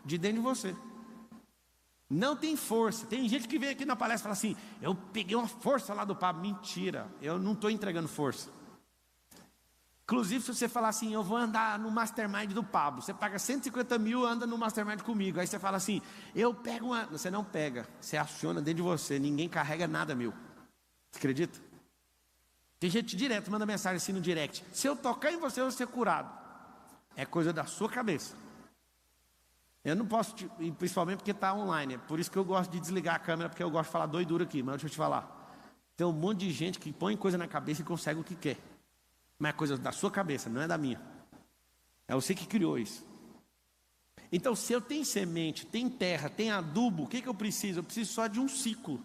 de dentro de você. Não tem força. Tem gente que vem aqui na palestra e fala assim: eu peguei uma força lá do Pablo. Mentira, eu não estou entregando força. Inclusive, se você falar assim: eu vou andar no Mastermind do Pablo, você paga 150 mil, anda no Mastermind comigo. Aí você fala assim: eu pego uma... Você não pega, você aciona dentro de você. Ninguém carrega nada meu. Você acredita? Tem gente direto, manda mensagem assim no direct: se eu tocar em você, eu vou ser curado. É coisa da sua cabeça. Eu não posso, principalmente porque está online. É por isso que eu gosto de desligar a câmera, porque eu gosto de falar doidura aqui. Mas deixa eu te falar: tem um monte de gente que põe coisa na cabeça e consegue o que quer. Mas é coisa da sua cabeça, não é da minha. É você que criou isso. Então, se eu tenho semente, tem terra, tem adubo, o que eu preciso? Eu preciso só de um ciclo.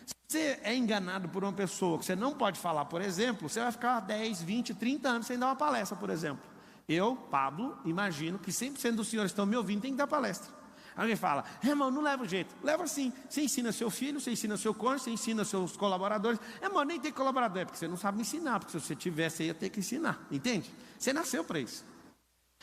Se você é enganado por uma pessoa que você não pode falar, por exemplo, você vai ficar 10, 20, 30 anos sem dar uma palestra, por exemplo. Eu, Pablo, imagino que 100% dos senhores que estão me ouvindo tem que dar palestra. Alguém fala: irmão, não leva o jeito. Leva sim. Você ensina seu filho, você ensina seu cônjuge, você ensina seus colaboradores. Irmão, nem tem colaborador, é porque você não sabe ensinar. Porque se você tivesse, você ia ter que ensinar. Entende? Você nasceu para isso.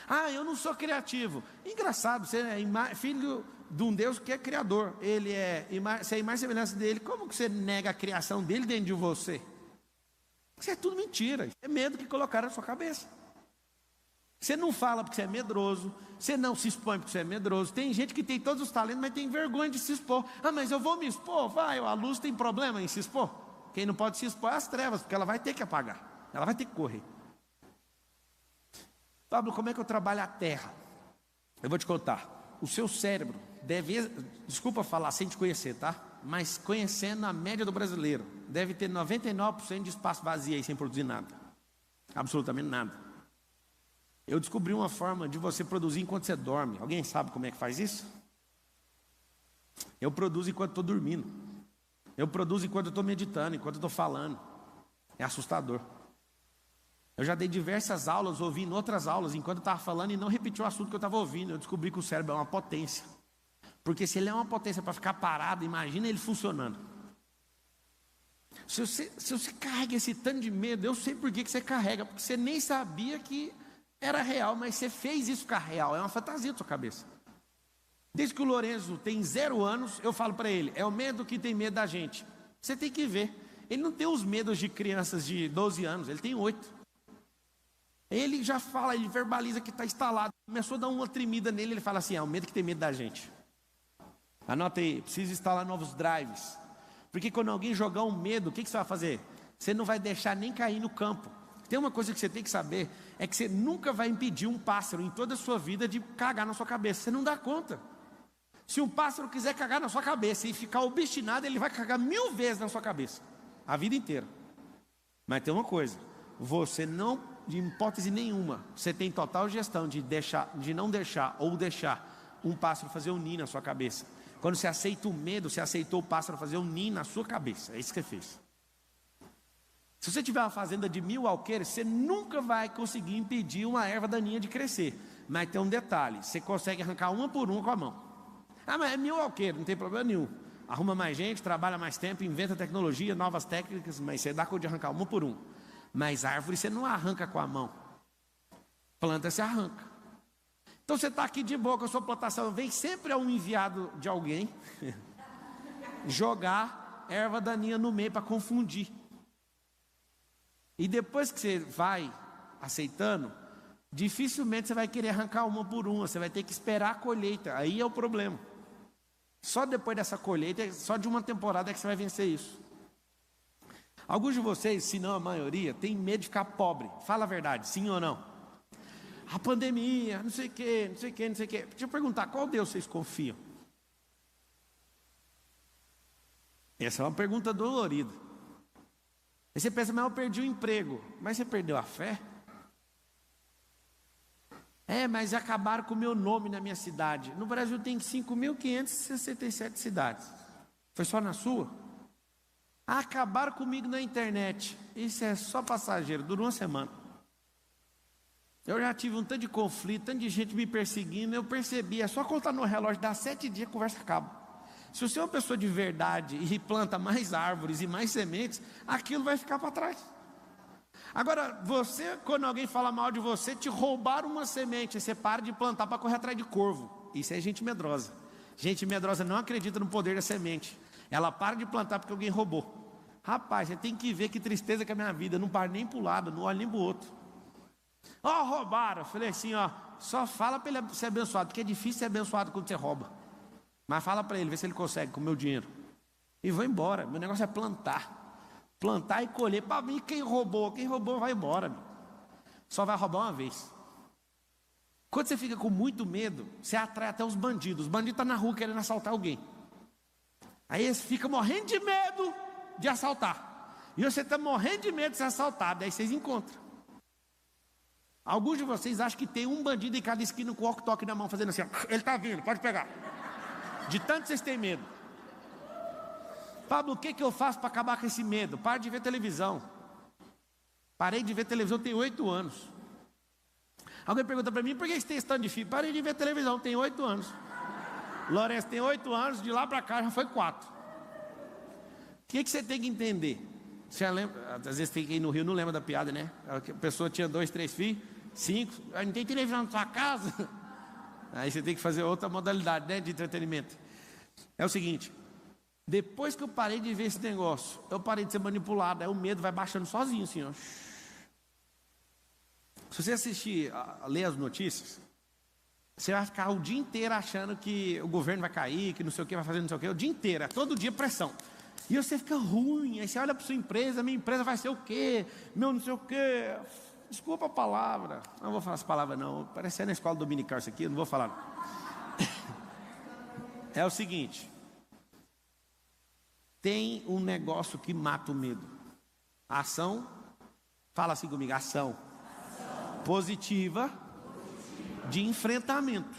Ah, eu não sou criativo. Engraçado, você é filho de um Deus que é criador. Você é imagem e semelhança dele. Como que você nega a criação dele dentro de você? Isso é tudo mentira. Isso é medo que colocaram na sua cabeça. Você não fala porque você é medroso. Você não se expõe porque você é medroso. Tem gente que tem todos os talentos, mas tem vergonha de se expor. Ah, mas eu vou me expor? Vai, a luz tem problema em se expor. Quem não pode se expor é as trevas, porque ela vai ter que apagar. Ela vai ter que correr. Pablo, como é que eu trabalho a terra? Eu vou te contar. O seu cérebro deve, desculpa falar sem te conhecer, tá? Mas conhecendo a média do brasileiro, deve ter 99% de espaço vazio aí sem produzir nada. Absolutamente nada. Eu descobri uma forma de você produzir enquanto você dorme. Alguém sabe como é que faz isso? Eu produzo enquanto estou dormindo. Eu produzo enquanto eu estou meditando, enquanto eu estou falando. É assustador. Eu já dei diversas aulas, ouvindo outras aulas, enquanto eu estava falando, e não repeti o assunto que eu estava ouvindo. Eu descobri que o cérebro é uma potência. Porque se ele é uma potência para ficar parado, imagina ele funcionando. Se você carrega esse tanto de medo, eu sei por que você carrega. Porque você nem sabia que era real, mas você fez isso ficar real. É uma fantasia da sua cabeça. Desde que o Lorenzo tem 0 anos, eu falo para ele: é o medo que tem medo da gente. Você tem que ver. Ele não tem os medos de crianças de 12 anos, ele tem 8. Ele já fala, ele verbaliza que está instalado. Começou a dar uma tremida nele, ele fala assim: é o medo que tem medo da gente. Anota aí, precisa instalar novos drives. Porque quando alguém jogar um medo, o que você vai fazer? Você não vai deixar nem cair no campo. Tem uma coisa que você tem que saber, é que você nunca vai impedir um pássaro em toda a sua vida de cagar na sua cabeça. Você não dá conta. Se um pássaro quiser cagar na sua cabeça e ficar obstinado, ele vai cagar 1000 vezes na sua cabeça, a vida inteira. Mas tem uma coisa: você não, de hipótese nenhuma, você tem total gestão de não deixar ou deixar um pássaro fazer um ninho na sua cabeça. Quando você aceita o medo, você aceitou o pássaro fazer um ninho na sua cabeça. É isso que você fez. Se você tiver uma fazenda de 1000 alqueires, você nunca vai conseguir impedir uma erva daninha de crescer. Mas tem um detalhe: você consegue arrancar uma por uma com a mão. Ah, mas é 1000 alqueires, não tem problema nenhum. Arruma mais gente, trabalha mais tempo, inventa tecnologia, novas técnicas, mas você dá conta de arrancar uma por uma. Mas árvore você não arranca com a mão. Planta você arranca. Então você está aqui de boa com a sua plantação, vem sempre um enviado de alguém jogar erva daninha no meio para confundir. E depois que você vai aceitando, dificilmente você vai querer arrancar uma por uma. Você vai ter que esperar a colheita. Aí é o problema. Só depois dessa colheita, só de uma temporada é que você vai vencer isso. Alguns de vocês, se não a maioria, tem medo de ficar pobre. Fala a verdade, sim ou não? A pandemia, não sei o que, não sei o que, não sei o que. Deixa eu perguntar, qual Deus vocês confiam? Essa é uma pergunta dolorida. Aí você pensa: mas eu perdi o emprego. Mas você perdeu a fé? Mas acabaram com o meu nome na minha cidade. No Brasil tem 5.567 cidades. Foi só na sua? Acabaram comigo na internet. Isso é só passageiro, durou uma semana. Eu já tive um tanto de conflito, tanto de gente me perseguindo. Eu percebi, é só contar no relógio, dá 7 dias, a conversa acaba. Se você é uma pessoa de verdade e planta mais árvores e mais sementes, aquilo vai ficar para trás. Agora, você, quando alguém fala mal de você, te roubaram uma semente, você para de plantar para correr atrás de corvo. Isso é gente medrosa. Gente medrosa não acredita no poder da semente. Ela para de plantar porque alguém roubou. Rapaz, você tem que ver que tristeza que é a minha vida. Eu não paro nem para o lado, não olho nem para o outro. Ó, roubaram. Eu falei assim, ó, só fala para ele ser abençoado, porque é difícil ser abençoado quando você rouba. Mas fala para ele, vê se ele consegue com o meu dinheiro. E vou embora. Meu negócio é plantar. Plantar e colher. Para mim, quem roubou vai embora. Só vai roubar uma vez. Quando você fica com muito medo, você atrai até os bandidos. Os bandidos estão na rua querendo assaltar alguém. Aí eles ficam morrendo de medo de assaltar. E você está morrendo de medo de ser assaltado. Aí vocês encontram. Alguns de vocês acham que tem um bandido em cada esquina com o walkie-talkie na mão, fazendo assim, ó, ele está vindo, pode pegar. De tanto vocês têm medo. Pablo, o que eu faço para acabar com esse medo? Para de ver televisão. Parei de ver televisão, tem 8 anos. Alguém pergunta para mim, por que você tem esse tanto de filho? Parei de ver televisão, tem 8 anos. Lourenço tem 8 anos, de lá para cá já foi 4. O que você tem que entender? Você lembra, às vezes tem que ir no Rio, não lembra da piada, né? A pessoa tinha 2, 3 filhos, 5, não tem televisão na sua casa. Aí você tem que fazer outra modalidade, né, de entretenimento. É o seguinte, depois que eu parei de ver esse negócio, eu parei de ser manipulado, aí o medo vai baixando sozinho, assim, ó. Se você assistir, ler as notícias, você vai ficar o dia inteiro achando que o governo vai cair, que não sei o que, vai fazer não sei o que, o dia inteiro, todo dia pressão. E você fica ruim, aí você olha para sua empresa, minha empresa vai ser o quê? Meu não sei o quê. Desculpa a palavra, não vou falar essa palavra não, parece na escola dominical isso aqui, eu não vou falar. É o seguinte, tem um negócio que mata o medo. A ação, fala assim comigo, ação positiva de enfrentamento.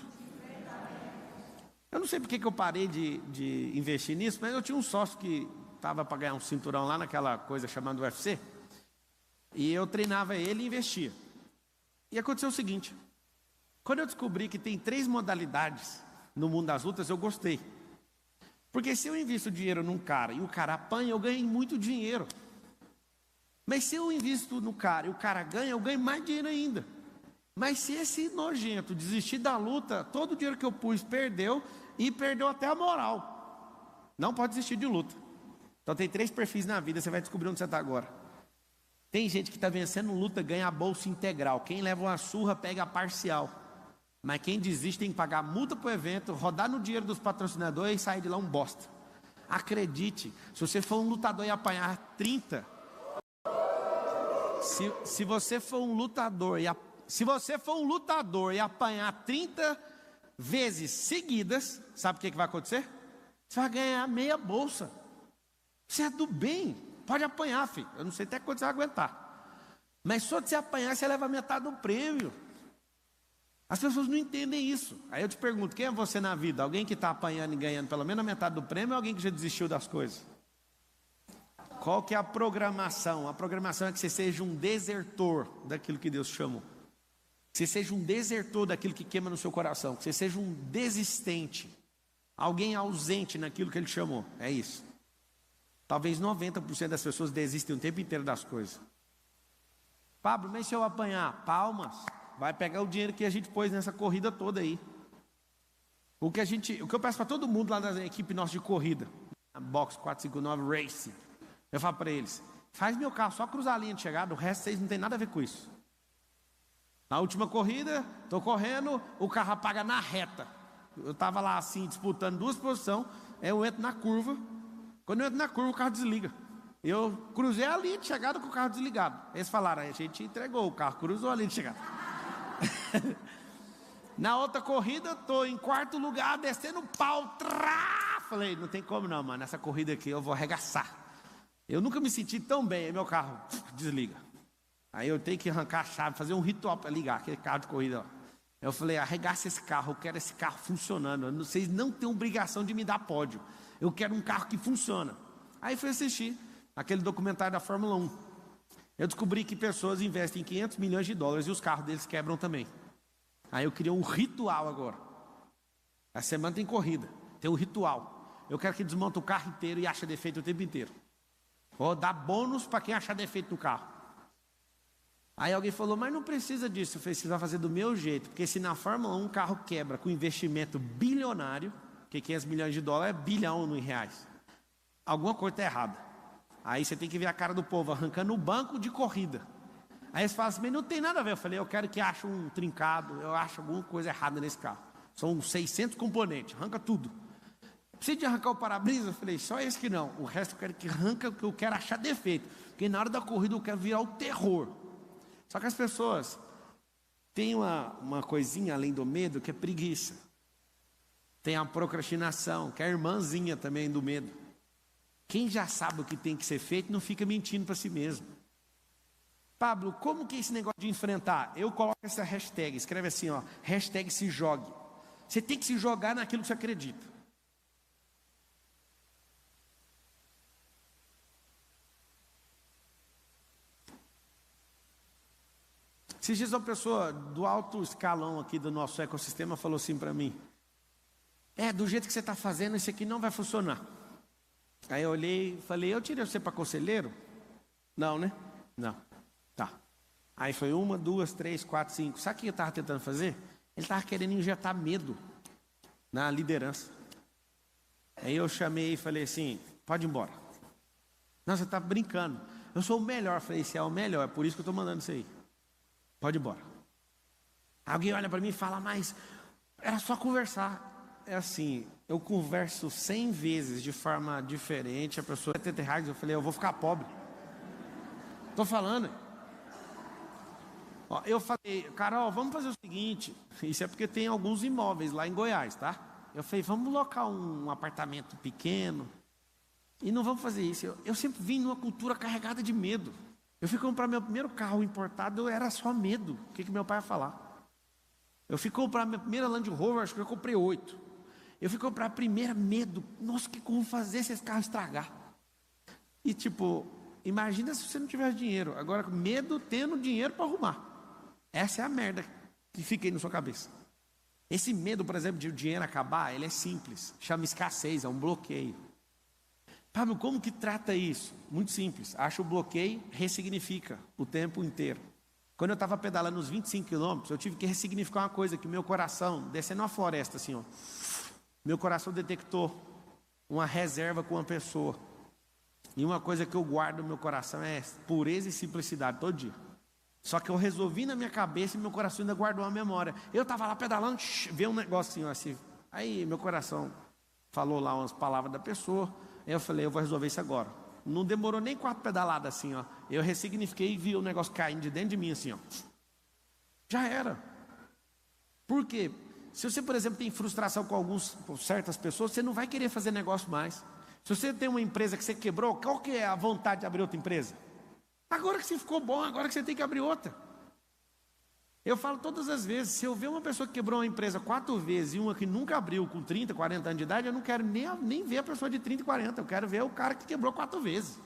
Eu não sei porque que eu parei de investir nisso, mas eu tinha um sócio que estava para ganhar um cinturão lá naquela coisa chamada UFC, e eu treinava ele e investia. E aconteceu o seguinte, quando eu descobri que tem 3 modalidades no mundo das lutas, eu gostei. Porque se eu invisto dinheiro num cara e o cara apanha, eu ganho muito dinheiro. Mas se eu invisto no cara e o cara ganha, eu ganho mais dinheiro ainda. Mas se esse nojento desistir da luta, todo o dinheiro que eu pus perdeu e perdeu até a moral. Não pode desistir de luta. Então tem 3 perfis na vida, você vai descobrir onde você está agora. Tem gente que está vencendo luta, ganha a bolsa integral. Quem leva uma surra, pega a parcial. Mas quem desiste tem que pagar multa para o evento, rodar no dinheiro dos patrocinadores e sair de lá um bosta. Acredite, se você for um lutador e apanhar 30... Se você for um lutador e apanhar 30 vezes seguidas, sabe o que vai acontecer? Você vai ganhar meia bolsa. Você é do bem, pode apanhar, filho. Eu não sei até quanto você vai aguentar. Mas só de você apanhar, você leva metade do prêmio. As pessoas não entendem isso. Aí eu te pergunto, quem é você na vida? Alguém que está apanhando e ganhando pelo menos a metade do prêmio ou alguém que já desistiu das coisas? Qual que é a programação? A programação é que você seja um desertor daquilo que Deus chamou. Que você seja um desertor daquilo que queima no seu coração. Que você seja um desistente. Alguém ausente naquilo que Ele chamou. É isso. Talvez 90% das pessoas desistem o tempo inteiro das coisas. Pablo, mas se eu apanhar? Palmas. Vai pegar o dinheiro que a gente pôs nessa corrida toda aí. O que eu peço para todo mundo lá na equipe nossa de corrida. A Box 459 Racing. Eu falo para eles, faz meu carro só cruzar a linha de chegada, o resto vocês não tem nada a ver com isso. Na última corrida, estou correndo, o carro apaga na reta. Eu estava lá assim, disputando 2 posições, eu entro na curva, quando eu entro na curva o carro desliga. Eu cruzei a linha de chegada com o carro desligado. Eles falaram, a gente entregou, o carro cruzou a linha de chegada. Na outra corrida, estou em 4º lugar, descendo o pau, falei, não tem como não, mano, nessa corrida aqui eu vou arregaçar. Eu nunca me senti tão bem, aí meu carro desliga. Aí eu tenho que arrancar a chave, fazer um ritual para ligar aquele carro de corrida. Ó. Eu falei, arregaça esse carro, eu quero esse carro funcionando. Vocês não têm obrigação de me dar pódio. Eu quero um carro que funciona. Aí fui assistir aquele documentário da Fórmula 1. Eu descobri que pessoas investem $500 milhões e os carros deles quebram também. Aí eu criei um ritual agora. A semana tem corrida, tem um ritual. Eu quero que desmonte o carro inteiro e ache defeito o tempo inteiro. Vou dar bônus para quem achar defeito no carro. Aí alguém falou, mas não precisa disso. Eu falei, você vai fazer do meu jeito, porque se na Fórmula 1 um carro quebra com investimento bilionário, que 500 milhões de dólares é bilhão em reais, alguma coisa está errada. Aí você tem que ver a cara do povo arrancando o banco de corrida. Aí eles falam assim, mas não tem nada a ver. Eu falei, eu quero que ache um trincado, eu acho alguma coisa errada nesse carro. São 600 componentes, arranca tudo. Precisa de arrancar o para-brisa? Eu falei, só esse que não. O resto eu quero que arranca, porque eu quero achar defeito. Porque na hora da corrida eu quero virar o terror. Só que as pessoas têm uma coisinha além do medo, que é preguiça. Tem a procrastinação, que é a irmãzinha também do medo. Quem já sabe o que tem que ser feito, não fica mentindo para si mesmo. Pablo, como que é esse negócio de enfrentar? Eu coloco essa hashtag, escreve assim, ó, hashtag se jogue. Você tem que se jogar naquilo que você acredita. Esses dias uma pessoa do alto escalão aqui do nosso ecossistema falou assim para mim, do jeito que você está fazendo, isso aqui não vai funcionar. Aí eu olhei e falei, eu tirei você para conselheiro? Não, né? Não. Tá. Aí foi 1, 2, 3, 4, 5. Sabe o que eu estava tentando fazer? Ele estava querendo injetar medo na liderança. Aí eu chamei e falei assim, pode ir embora. Não, você está brincando. Eu sou o melhor. Eu falei, você é o melhor, é por isso que eu estou mandando isso aí. Pode ir embora. Alguém olha para mim e fala, mas era só conversar. É assim, eu converso 100 vezes de forma diferente, a pessoa R$70, eu falei, eu vou ficar pobre. Estou falando. Ó, eu falei, Carol, vamos fazer o seguinte, isso é porque tem alguns imóveis lá em Goiás, tá? Eu falei, vamos locar um apartamento pequeno e não vamos fazer isso. Eu sempre vim numa cultura carregada de medo. Eu fui comprar meu primeiro carro importado, era só medo. O que meu pai ia falar? Eu fui comprar minha primeira Land Rover, acho que eu comprei 8. Eu fui comprar a primeira, medo. Nossa, o que eu vou fazer se esse carro estragar? E tipo, imagina se você não tivesse dinheiro. Agora, medo tendo dinheiro para arrumar. Essa é a merda que fica aí na sua cabeça. Esse medo, por exemplo, de o dinheiro acabar, ele é simples. Chama escassez, é um bloqueio. Pablo, como que trata isso? Muito simples. Acha o bloqueio, ressignifica o tempo inteiro. Quando eu estava pedalando uns 25 quilômetros, eu tive que ressignificar uma coisa, que meu coração, descendo uma floresta assim, ó. Meu coração detectou uma reserva com uma pessoa. E uma coisa que eu guardo no meu coração é pureza e simplicidade todo dia. Só que eu resolvi na minha cabeça e meu coração ainda guardou uma memória. Eu estava lá pedalando, veio um negocinho assim. Aí meu coração falou lá umas palavras da pessoa. Aí eu falei, eu vou resolver isso agora. Não demorou nem 4 pedaladas assim, ó. Eu ressignifiquei e vi o negócio caindo de dentro de mim assim, ó. Já era. Por quê? Se você, por exemplo, tem frustração com certas pessoas, você não vai querer fazer negócio mais. Se você tem uma empresa que você quebrou, qual que é a vontade de abrir outra empresa? Agora que você ficou bom, agora que você tem que abrir outra. Eu falo todas as vezes, se eu ver uma pessoa que quebrou uma empresa 4 vezes e uma que nunca abriu com 30, 40 anos de idade, eu não quero nem ver a pessoa de 30 e 40, eu quero ver o cara que quebrou 4 vezes.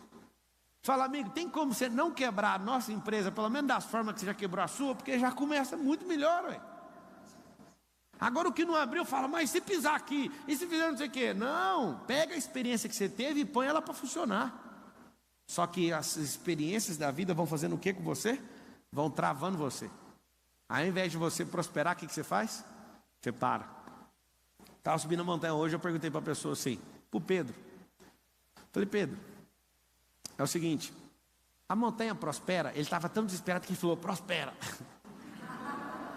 Fala, amigo, tem como você não quebrar a nossa empresa, pelo menos das formas que você já quebrou a sua, porque já começa muito melhor, ué. Agora o que não abriu, fala, mas se pisar aqui, e se fizer não sei o quê? Não, pega a experiência que você teve e põe ela para funcionar. Só que as experiências da vida vão fazendo o que com você? Vão travando você. Ao invés de você prosperar, o que você faz? Você para. Estava subindo a montanha hoje, eu perguntei para a pessoa assim, para o Pedro. Falei, Pedro, é o seguinte, a montanha prospera? Ele estava tão desesperado que ele falou, prospera.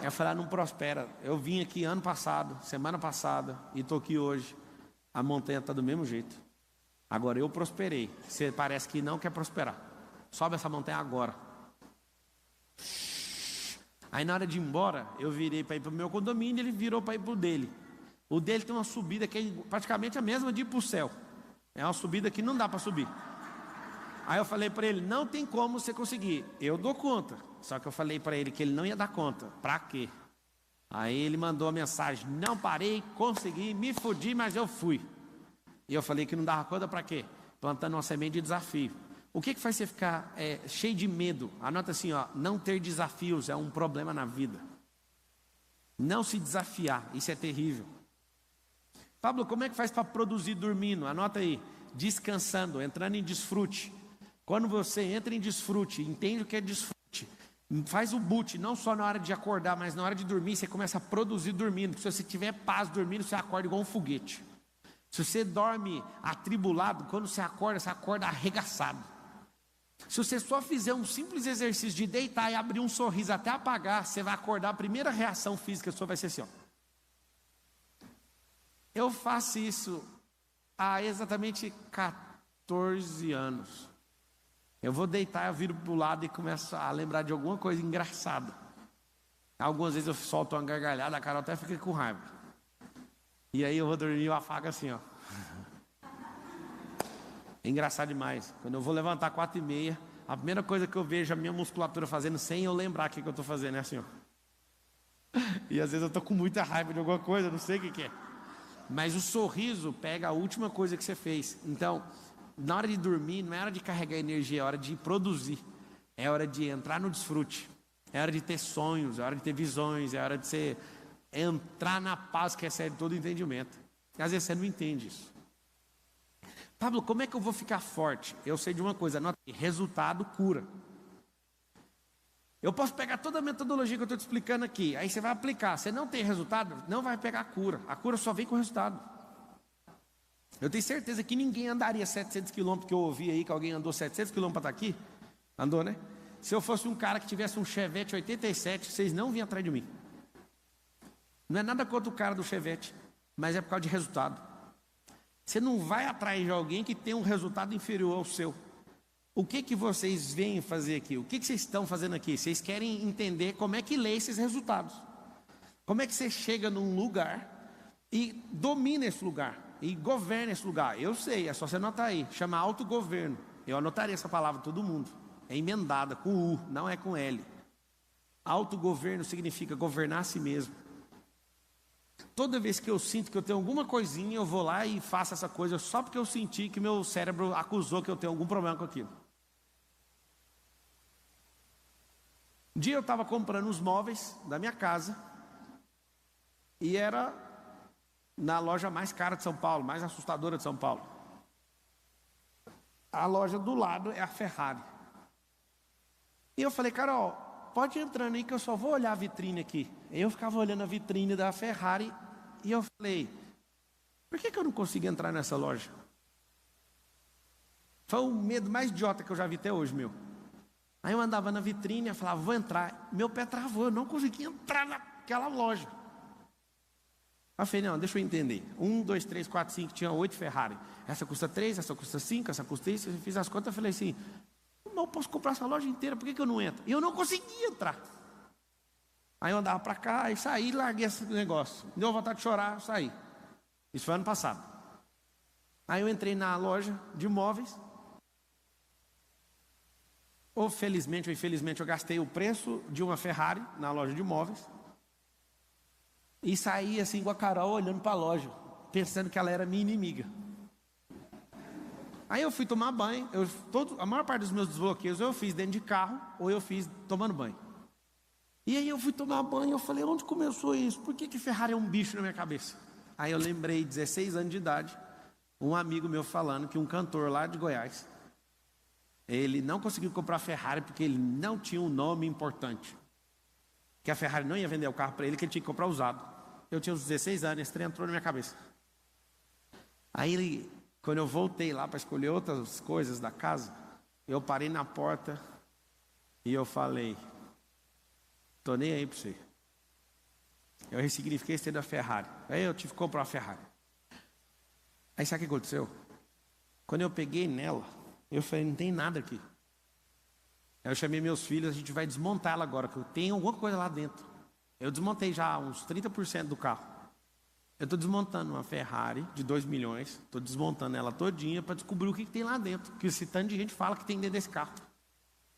Eu falei, não prospera. Eu vim aqui ano passado, semana passada, e estou aqui hoje. A montanha está do mesmo jeito. Agora eu prosperei. Você parece que não quer prosperar. Sobe essa montanha agora. Aí na hora de ir embora, eu virei para ir para o meu condomínio, ele virou para ir para o dele. O dele tem uma subida que é praticamente a mesma de ir para o céu. É uma subida que não dá para subir. Aí eu falei para ele, não tem como você conseguir. Eu dou conta. Só que eu falei para ele que ele não ia dar conta. Para quê? Aí ele mandou a mensagem, não parei, consegui, me fudi, mas eu fui. E eu falei que não dava conta para quê? Plantando uma semente de desafio. O que faz você ficar cheio de medo? Anota assim, ó, não ter desafios é um problema na vida. Não se desafiar, isso é terrível. Pablo, como é que faz para produzir dormindo? Anota aí, descansando, entrando em desfrute. Quando você entra em desfrute, entende o que é desfrute? Faz o boot, não só na hora de acordar, mas na hora de dormir, você começa a produzir dormindo. Porque se você tiver paz dormindo, você acorda igual um foguete. Se você dorme atribulado, quando você acorda arregaçado. Se você só fizer um simples exercício de deitar e abrir um sorriso até apagar, você vai acordar, a primeira reação física sua vai ser assim, ó. Eu faço isso há exatamente 14 anos. Eu vou deitar, eu viro para o lado e começo a lembrar de alguma coisa engraçada. Algumas vezes eu solto uma gargalhada, a Carol até fica com raiva. E aí eu vou dormir e eu afago assim, ó. É engraçado demais. Quando eu vou levantar 4h30, a primeira coisa que eu vejo a minha musculatura fazendo, sem eu lembrar o que eu estou fazendo, é assim, ó. E às vezes eu estou com muita raiva de alguma coisa, não sei o que é. Mas o sorriso pega a última coisa que você fez. Então, na hora de dormir, não é hora de carregar energia, é hora de produzir. É hora de entrar no desfrute. É hora de ter sonhos, é hora de ter visões, é hora de você entrar na paz que excede todo entendimento. E às vezes você não entende isso. Pablo, como é que eu vou ficar forte? Eu sei de uma coisa, anota aí, resultado cura. Eu posso pegar toda a metodologia que eu estou te explicando aqui, aí você vai aplicar. Se não tem resultado, não vai pegar a cura. A cura só vem com resultado. Eu tenho certeza que ninguém andaria 700 quilômetros, que eu ouvi aí que alguém andou 700 quilômetros para estar aqui. Andou, né? Se eu fosse um cara que tivesse um Chevette 87, vocês não vinham atrás de mim. Não é nada contra o cara do Chevette, mas é por causa de resultado. Você não vai atrás de alguém que tem um resultado inferior ao seu. O que vocês vêm fazer aqui? O que vocês estão fazendo aqui? Vocês querem entender como é que lê esses resultados. Como é que você chega num lugar e domina esse lugar, e governa esse lugar. Eu sei, é só você anotar aí, chama autogoverno. Eu anotaria essa palavra todo mundo. É emendada com U, não é com L. Autogoverno significa governar a si mesmo. Toda vez que eu sinto que eu tenho alguma coisinha, eu vou lá e faço essa coisa só porque eu senti que meu cérebro acusou que eu tenho algum problema com aquilo. Um dia eu estava comprando os móveis da minha casa e era na loja mais cara de São Paulo, mais assustadora de São Paulo. A loja do lado é a Ferrari. E eu falei, Carol, pode ir entrando aí que eu só vou olhar a vitrine aqui. Eu ficava olhando a vitrine da Ferrari e eu falei, por que eu não consigo entrar nessa loja? Foi o medo mais idiota que eu já vi até hoje, meu. Aí eu andava na vitrine e falava, vou entrar. Meu pé travou, eu não conseguia entrar naquela loja. Aí eu falei, não, deixa eu entender. 1, 2, 3, 4, 5, tinha 8 Ferrari. Essa custa 3, essa custa 5, essa custa isso. Eu fiz as contas e falei assim, eu posso comprar essa loja inteira, por que eu não entro? E eu não conseguia entrar. Aí eu andava para cá e saí e larguei esse negócio. Me deu vontade de chorar, eu saí. Isso foi ano passado. Aí eu entrei na loja de móveis. Ou felizmente ou infelizmente eu gastei o preço de uma Ferrari na loja de móveis. E saí assim com a Carol olhando para a loja, pensando que ela era minha inimiga. Aí eu fui tomar banho, a maior parte dos meus desbloqueios eu fiz dentro de carro ou eu fiz tomando banho. E aí eu fui tomar banho e eu falei, onde começou isso? Por que Ferrari é um bicho na minha cabeça? Aí eu lembrei, 16 anos de idade, um amigo meu falando que um cantor lá de Goiás, ele não conseguiu comprar Ferrari porque ele não tinha um nome importante. Que a Ferrari não ia vender o carro para ele, que ele tinha que comprar usado. Eu tinha uns 16 anos, esse trem entrou na minha cabeça. Aí, quando eu voltei lá para escolher outras coisas da casa, eu parei na porta e eu falei, tô nem aí para você. Eu ressignifiquei esse da Ferrari. Aí eu tive que comprar uma Ferrari. Aí sabe o que aconteceu? Quando eu peguei nela, eu falei, não tem nada aqui. Aí eu chamei meus filhos, a gente vai desmontar ela agora, que tem alguma coisa lá dentro. Eu desmontei já uns 30% do carro. Eu estou desmontando uma Ferrari de 2 milhões, estou desmontando ela todinha para descobrir o que tem lá dentro. Que esse tanto de gente fala que tem dentro desse carro.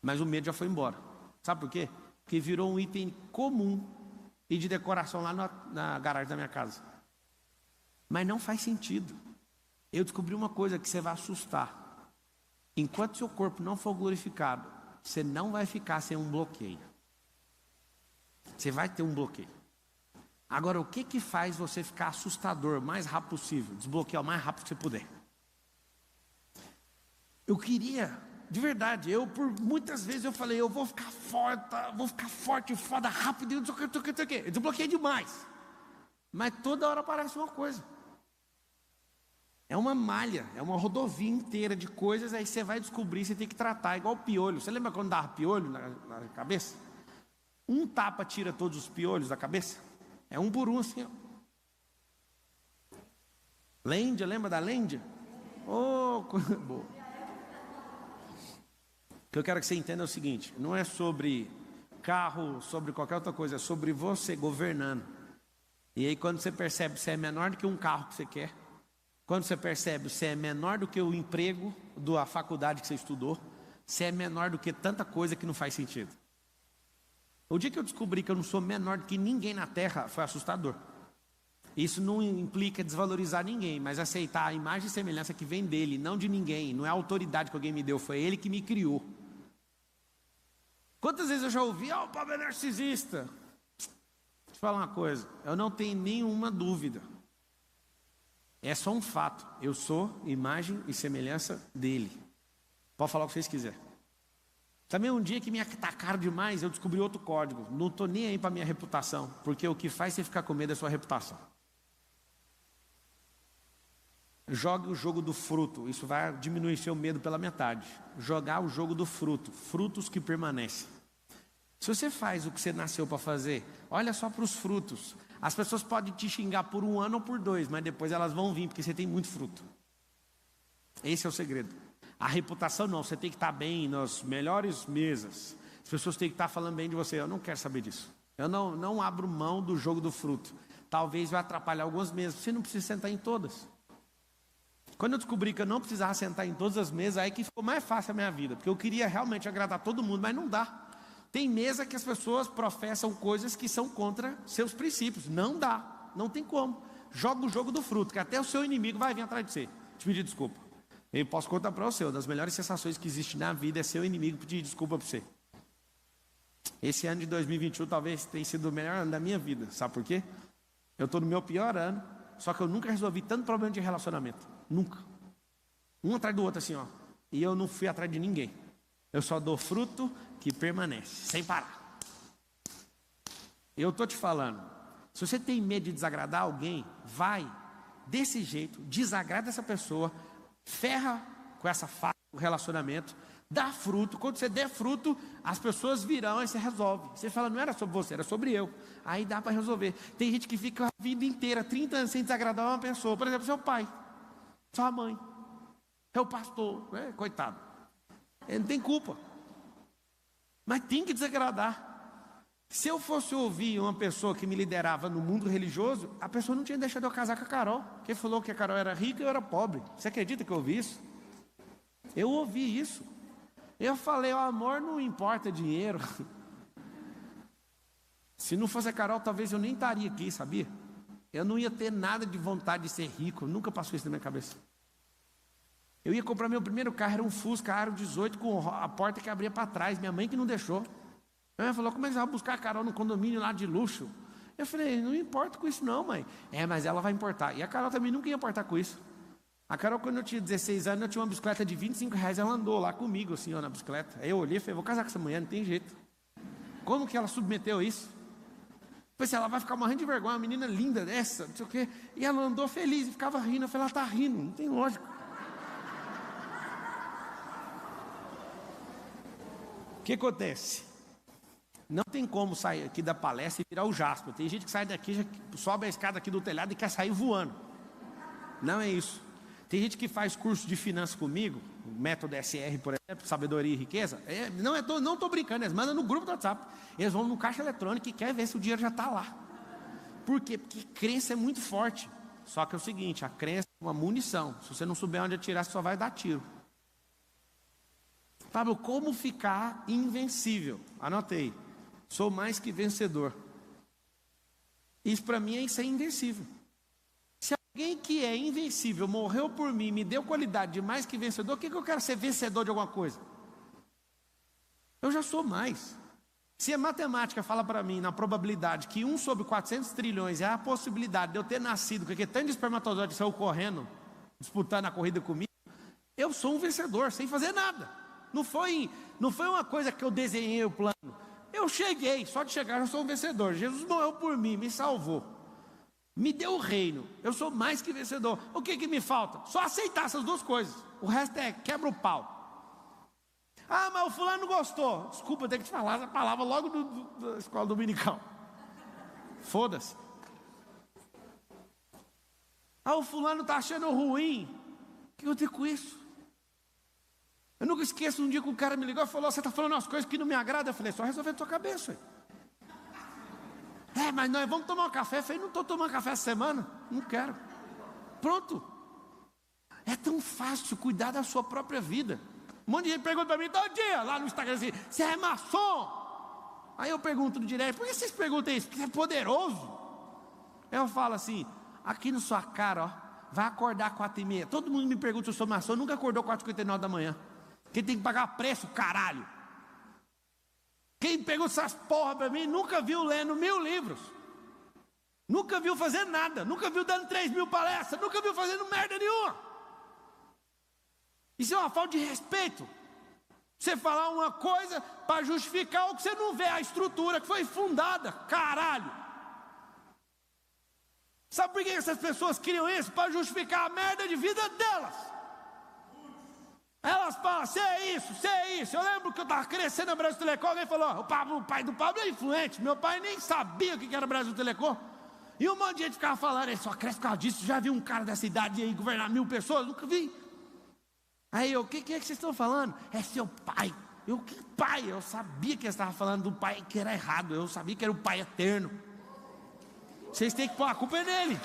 Mas o medo já foi embora. Sabe por quê? Porque virou um item comum e de decoração lá na garagem da minha casa. Mas não faz sentido. Eu descobri uma coisa que você vai assustar. Enquanto seu corpo não for glorificado, você não vai ficar sem um bloqueio. Você vai ter um bloqueio. Agora, o que faz você ficar assustador o mais rápido possível? Desbloquear o mais rápido que você puder. Eu queria De verdade, por muitas vezes eu falei, eu vou ficar forte, foda, rápido, não sei o que. Eu desbloqueei demais. Mas toda hora aparece uma coisa. É uma malha, é uma rodovia inteira de coisas, aí você vai descobrir, você tem que tratar, igual piolho. Você lembra quando dava piolho na cabeça? Um tapa tira todos os piolhos da cabeça? É um por um assim, ó. Lêndia, lembra da lêndia? Oh, coisa boa. O que eu quero que você entenda é o seguinte, não é sobre carro, sobre qualquer outra coisa, é sobre você governando. E aí quando você percebe que você é menor do que um carro que você quer, quando você percebe que você é menor do que o emprego da faculdade que você estudou, você é menor do que tanta coisa que não faz sentido. O dia que eu descobri que eu não sou menor do que ninguém na Terra, foi assustador. Isso não implica desvalorizar ninguém, mas aceitar a imagem e semelhança que vem dele, não de ninguém. Não é a autoridade que alguém me deu, foi ele que me criou. Quantas vezes eu já ouvi, o Pablo é narcisista? Deixa eu falar uma coisa, eu não tenho nenhuma dúvida. É só um fato, eu sou imagem e semelhança dele. Pode falar o que vocês quiserem. Também um dia que me atacaram demais, eu descobri outro código. Não estou nem aí para minha reputação, porque o que faz você ficar com medo é a sua reputação. Jogue o jogo do fruto, isso vai diminuir seu medo pela metade. Jogar o jogo do fruto, frutos que permanecem. Se você faz o que você nasceu para fazer, olha só para os frutos. As pessoas podem te xingar por 1 ano ou por 2, mas depois elas vão vir, porque você tem muito fruto. Esse é o segredo. A reputação não, você tem que estar bem nas melhores mesas. As pessoas têm que estar falando bem de você. Eu não quero saber disso. Eu não abro mão do jogo do fruto. Talvez vai atrapalhar algumas mesas. Você não precisa sentar em todas. Quando eu descobri que eu não precisava sentar em todas as mesas, aí que ficou mais fácil a minha vida. Porque eu queria realmente agradar todo mundo, mas não dá. Tem mesa que as pessoas professam coisas que são contra seus princípios. Não dá, não tem como. Joga o jogo do fruto, que até o seu inimigo vai vir atrás de você. Te pedir desculpa. Eu posso contar para você, uma das melhores sensações que existe na vida é seu inimigo pedir desculpa para você. Esse ano de 2021 talvez tenha sido o melhor ano da minha vida. Sabe por quê? Eu estou no meu pior ano, só que eu nunca resolvi tanto problema de relacionamento. Nunca. Um atrás do outro assim, ó. E eu não fui atrás de ninguém. Eu só dou fruto que permanece, sem parar. Eu estou te falando, se você tem medo de desagradar alguém, vai desse jeito, desagrada essa pessoa, ferra com essa falha do relacionamento, dá fruto. Quando você der fruto, as pessoas virão e você resolve. Você fala, não era sobre você, era sobre eu. Aí dá para resolver. Tem gente que fica a vida inteira, 30 anos sem desagradar uma pessoa. Por exemplo, seu pai, sua mãe, seu pastor, coitado. Ele não tem culpa. Mas tem que desagradar. Se eu fosse ouvir uma pessoa que me liderava no mundo religioso, a pessoa não tinha deixado eu casar com a Carol. Porque falou que a Carol era rica e eu era pobre. Você acredita que eu ouvi isso? Eu ouvi isso. Eu falei, o amor não importa dinheiro. Se não fosse a Carol, talvez eu nem estaria aqui, sabia? Eu não ia ter nada de vontade de ser rico. Nunca passou isso na minha cabeça. Eu ia comprar meu primeiro carro, era um Fusca Aro 18 com a porta que abria para trás. Minha mãe que não deixou. Minha mãe falou, como é que você vai buscar a Carol no condomínio lá de luxo? Eu falei, não importa com isso não, mãe. Mas ela vai importar. E a Carol também nunca ia importar com isso. A Carol, quando eu tinha 16 anos, eu tinha uma bicicleta de R$25. Ela andou lá comigo, assim, ó, na bicicleta. Aí eu olhei e falei, vou casar com essa mulher, não tem jeito. Como que ela submeteu isso? Pensei, ela vai ficar morrendo de vergonha, uma menina linda dessa, não sei o quê. E ela andou feliz e ficava rindo. Eu falei, ela está rindo, não tem lógica. O que acontece? Não tem como sair aqui da palestra e virar o Jasper. Tem gente que sai daqui, já sobe a escada aqui do telhado e quer sair voando. Não é isso. Tem gente que faz curso de finanças comigo, o método SR, por exemplo, sabedoria e riqueza. Não estou brincando, eles mandam no grupo do WhatsApp. Eles vão no caixa eletrônico e querem ver se o dinheiro já está lá. Por quê? Porque crença é muito forte. Só que é o seguinte, a crença é uma munição. Se você não souber onde atirar, você só vai dar tiro. Pablo, como ficar invencível? Anotei. Sou mais que vencedor. Isso para mim é ser invencível. Se alguém que é invencível morreu por mim, me deu qualidade de mais que vencedor, o que eu quero ser vencedor de alguma coisa? Eu já sou mais. Se a matemática fala para mim, na probabilidade, que 1 sobre 400 trilhões é a possibilidade de eu ter nascido, porque tanto de espermatozoide saiu correndo, disputando a corrida comigo, eu sou um vencedor, sem fazer nada. Não foi uma coisa que eu desenhei o plano. Eu cheguei, só de chegar eu sou um vencedor. Jesus morreu por mim, me salvou. Me deu o reino. Eu sou mais que vencedor. O que me falta? Só aceitar essas duas coisas. O resto é quebra o pau. Ah, mas o fulano não gostou. Desculpa, eu tenho que te falar essa palavra logo da escola dominical. Foda-se. Ah, o fulano está achando ruim. O que eu tenho com isso? Eu nunca esqueço um dia que o cara me ligou e falou: você está falando umas coisas que não me agradam. Eu falei: só resolver na tua cabeça. Mas nós vamos tomar um café. Eu falei: não estou tomando café essa semana. Não quero. Pronto. É tão fácil cuidar da sua própria vida. Um monte de gente pergunta para mim todo dia lá no Instagram assim: você é maçom? Aí eu pergunto no direct: por que vocês perguntam isso? Porque você é poderoso. Eu falo assim: aqui na sua cara, ó, vai acordar 4h30. Todo mundo me pergunta se eu sou maçom. Nunca acordou 4h59 da manhã. Quem tem que pagar preço, caralho. Quem pergunta essas porra para mim nunca viu lendo 1000 livros. Nunca viu fazer nada. Nunca viu dando 3.000 palestras. Nunca viu fazendo merda nenhuma. Isso é uma falta de respeito. Você falar uma coisa para justificar o que você não vê, a estrutura que foi fundada. Caralho. Sabe por que essas pessoas criam isso? Para justificar a merda de vida delas. Elas falam: você é isso, você é isso. Eu lembro que eu estava crescendo na Brasil Telecom. Alguém falou: o pai do Pablo é influente. Meu pai nem sabia o que era Brasil Telecom. E um monte de gente ficava falando: ele só cresce por causa disso. Já viu um cara dessa idade aí governar 1000 pessoas? Nunca vi. Aí eu: o que é que vocês estão falando? É seu pai. Eu: que pai? Eu sabia que eles estavam falando do pai que era errado. Eu sabia que era o pai eterno. Vocês têm que pôr a culpa é nele.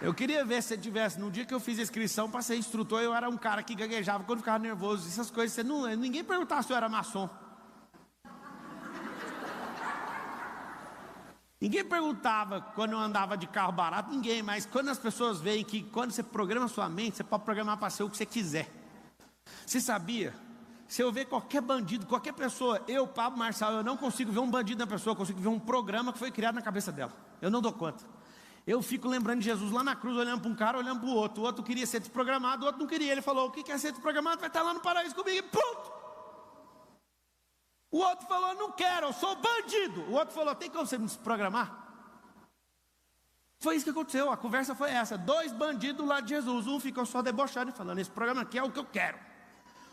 Eu queria ver se você tivesse, no dia que eu fiz a inscrição para ser instrutor, eu era um cara que gaguejava quando ficava nervoso. Essas coisas, ninguém perguntava se eu era maçom. Ninguém perguntava quando eu andava de carro barato, ninguém. Mas quando as pessoas veem que quando você programa sua mente, você pode programar para ser o que você quiser. Você sabia? Se eu ver qualquer bandido, qualquer pessoa, eu, Pablo Marçal, eu não consigo ver um bandido na pessoa, eu consigo ver um programa que foi criado na cabeça dela. Eu não dou conta. Eu fico lembrando de Jesus lá na cruz, olhando para um cara, olhando para o outro. O outro queria ser desprogramado, o outro não queria. Ele falou: o que quer ser desprogramado? Vai estar lá no paraíso comigo. E pronto. O outro falou: não quero, eu sou bandido. O outro falou: tem como você me desprogramar? Foi isso que aconteceu, a conversa foi essa. 2 bandidos do lado de Jesus. Um ficou só debochando e falando: esse programa aqui é o que eu quero.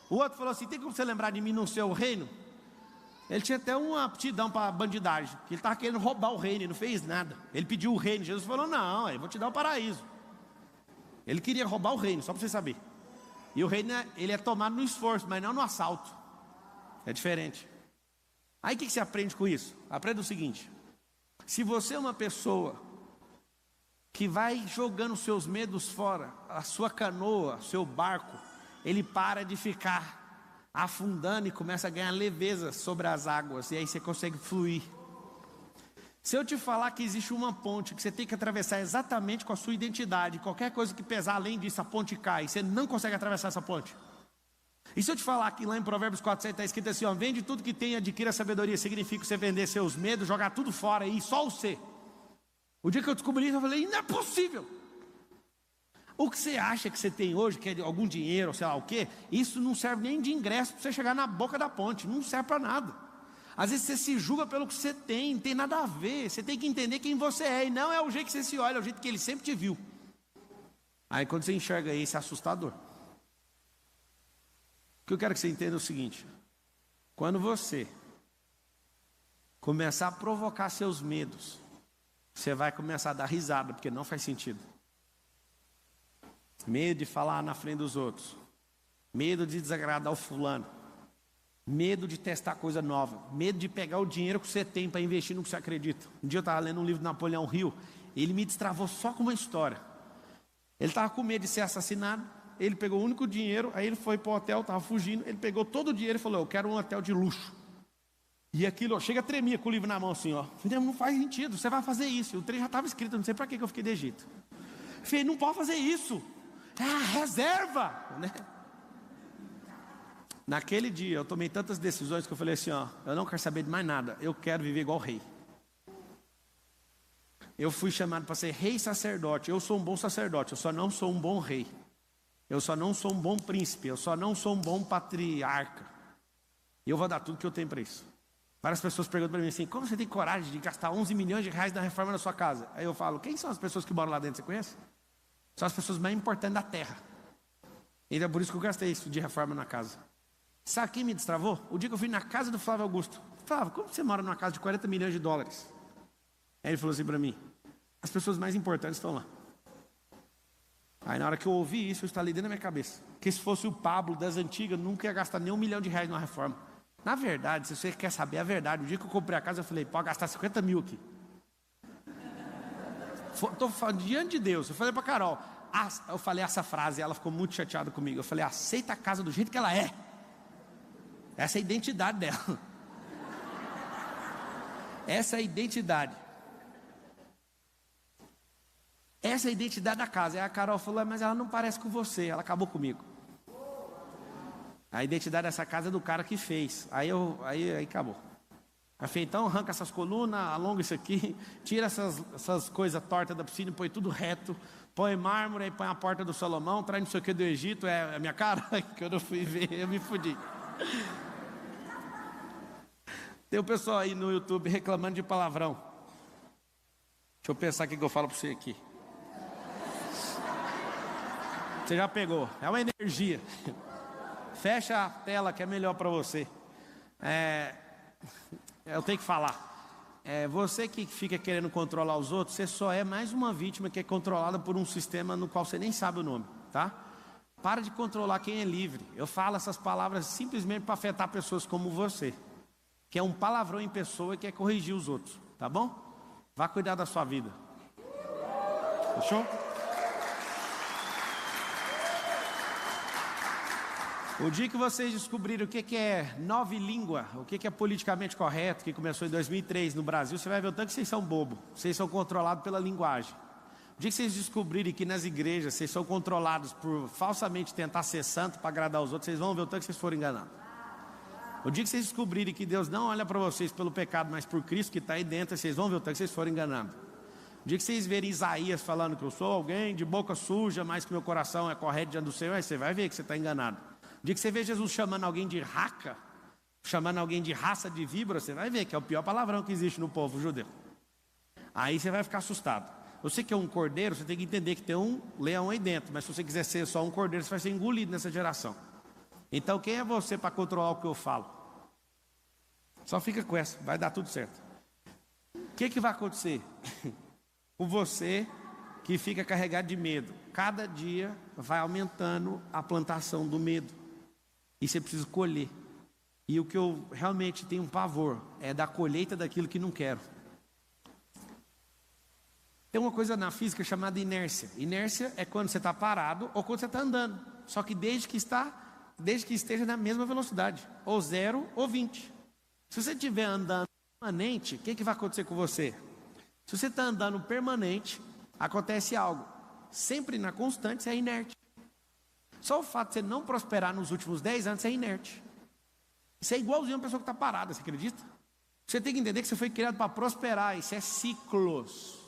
O outro falou assim: tem como você lembrar de mim no seu reino? Ele tinha até uma aptidão para bandidagem, que ele estava querendo roubar o reino, e não fez nada. Ele pediu o reino, Jesus falou: não, eu vou te dar o paraíso. Ele queria roubar o reino, só para você saber. E o reino, ele é tomado no esforço, mas não no assalto. É diferente. Aí o que você aprende com isso? Aprenda o seguinte: se você é uma pessoa que vai jogando seus medos fora, a sua canoa, seu barco, ele para de ficar afundando e começa a ganhar leveza sobre as águas, e aí você consegue fluir. Se eu te falar que existe uma ponte que você tem que atravessar exatamente com a sua identidade, qualquer coisa que pesar além disso, a ponte cai, você não consegue atravessar essa ponte. E se eu te falar que lá em Provérbios 4:7 está escrito assim: ó, vende tudo que tem e adquira sabedoria, significa você vender seus medos, jogar tudo fora e só o ser. O dia que eu descobri isso, eu falei: não é possível. O que você acha que você tem hoje, que é algum dinheiro, sei lá o quê, isso não serve nem de ingresso para você chegar na boca da ponte, não serve para nada. Às vezes você se julga pelo que você tem, não tem nada a ver. Você tem que entender quem você é, e não é o jeito que você se olha, é o jeito que ele sempre te viu. Aí quando você enxerga isso, é assustador. O que eu quero que você entenda é o seguinte: quando você começar a provocar seus medos, você vai começar a dar risada, porque não faz sentido. Medo de falar na frente dos outros, medo de desagradar o fulano, medo de testar coisa nova, medo de pegar o dinheiro que você tem para investir no que você acredita. Um dia eu estava lendo um livro de Napoleão Hill, ele me destravou só com uma história. Ele estava com medo de ser assassinado, ele pegou o único dinheiro, aí ele foi para o hotel, estava fugindo, ele pegou todo o dinheiro e falou: eu quero um hotel de luxo. E aquilo, ó, chega a tremer com o livro na mão assim, ó. Falei: não faz sentido, você vai fazer isso. O trem já estava escrito, não sei para que eu fiquei de Egito. Falei: não pode fazer isso. Reserva, né? Naquele dia eu tomei tantas decisões que eu falei assim: ó, eu não quero saber de mais nada, eu quero viver igual rei. Eu fui chamado para ser rei sacerdote. Eu sou um bom sacerdote, eu só não sou um bom rei. Eu só não sou um bom príncipe, eu só não sou um bom patriarca. E eu vou dar tudo que eu tenho para isso. Várias pessoas perguntam para mim assim, como você tem coragem de gastar 11 milhões de reais na reforma da sua casa? Aí eu falo, quem são as pessoas que moram lá dentro, você conhece? São as pessoas mais importantes da terra. E é por isso que eu gastei isso de reforma na casa. Sabe quem me destravou? O dia que eu fui na casa do Flávio Augusto. Flávio, como você mora numa casa de 40 milhões de dólares? Aí ele falou assim para mim, as pessoas mais importantes estão lá. Aí na hora que eu ouvi isso, eu instalei dentro da minha cabeça. Que se fosse o Pablo das antigas, nunca ia gastar nem 1 milhão de reais numa reforma. Na verdade, se você quer saber a verdade, o dia que eu comprei a casa, eu falei, pode gastar 50 mil aqui. Estou falando diante de Deus. Eu falei para Carol, eu falei essa frase, ela ficou muito chateada comigo. Eu falei, aceita a casa do jeito que ela é. Essa é a identidade dela. Essa é a identidade. Essa é a identidade da casa. Aí a Carol falou, mas ela não parece com você. Ela acabou comigo. A identidade dessa casa é do cara que fez. Aí acabou. Aí falei, então arranca essas colunas, alonga isso aqui, tira essas coisas tortas da piscina, põe tudo reto, põe mármore, aí põe a porta do Salomão, traz não sei o que do Egito, é a minha cara. Quando eu fui ver, eu me fudi. Tem o pessoal aí no YouTube reclamando de palavrão. Deixa eu pensar o que eu falo para você aqui. Você já pegou, é uma energia. Fecha a tela que é melhor para você. Eu tenho que falar. Você que fica querendo controlar os outros, você só é mais uma vítima que é controlada por um sistema no qual você nem sabe o nome, tá? Para de controlar quem é livre. Eu falo essas palavras simplesmente para afetar pessoas como você, que é um palavrão em pessoa e quer corrigir os outros, tá bom? Vá cuidar da sua vida. Fechou? O dia que vocês descobrirem o que é nova língua, o que é politicamente correto, que começou em 2003 no Brasil, você vai ver o tanto que vocês são bobos, vocês são controlados pela linguagem. O dia que vocês descobrirem que nas igrejas vocês são controlados por falsamente tentar ser santo para agradar os outros, vocês vão ver o tanto que vocês foram enganados. O dia que vocês descobrirem que Deus não olha para vocês pelo pecado, mas por Cristo que está aí dentro, vocês vão ver o tanto que vocês foram enganados. O dia que vocês verem Isaías falando que eu sou alguém de boca suja, mas que meu coração é correto diante do Senhor, aí você vai ver que você está enganado. O dia que você vê Jesus chamando alguém de raca, chamando alguém de raça de víbora, você vai ver que é o pior palavrão que existe no povo judeu. Aí você vai ficar assustado. Você que é um cordeiro, você tem que entender que tem um leão aí dentro, mas se você quiser ser só um cordeiro, você vai ser engolido nessa geração. Então quem é você para controlar o que eu falo? Só fica com essa, vai dar tudo certo. O que vai acontecer? Com você que fica carregado de medo. Cada dia vai aumentando a plantação do medo. E você precisa colher. E o que eu realmente tenho um pavor é da colheita daquilo que não quero. Tem uma coisa na física chamada inércia. Inércia é quando você está parado ou quando você está andando. Só que desde que esteja na mesma velocidade. Ou 0 ou 20. Se você estiver andando permanente, o que vai acontecer com você? Se você está andando permanente, acontece algo. Sempre na constante, você é inerte. Só o fato de você não prosperar nos últimos 10 anos, você é inerte. Isso é igualzinho a uma pessoa que está parada, você acredita? Você tem que entender que você foi criado para prosperar. Isso é ciclos.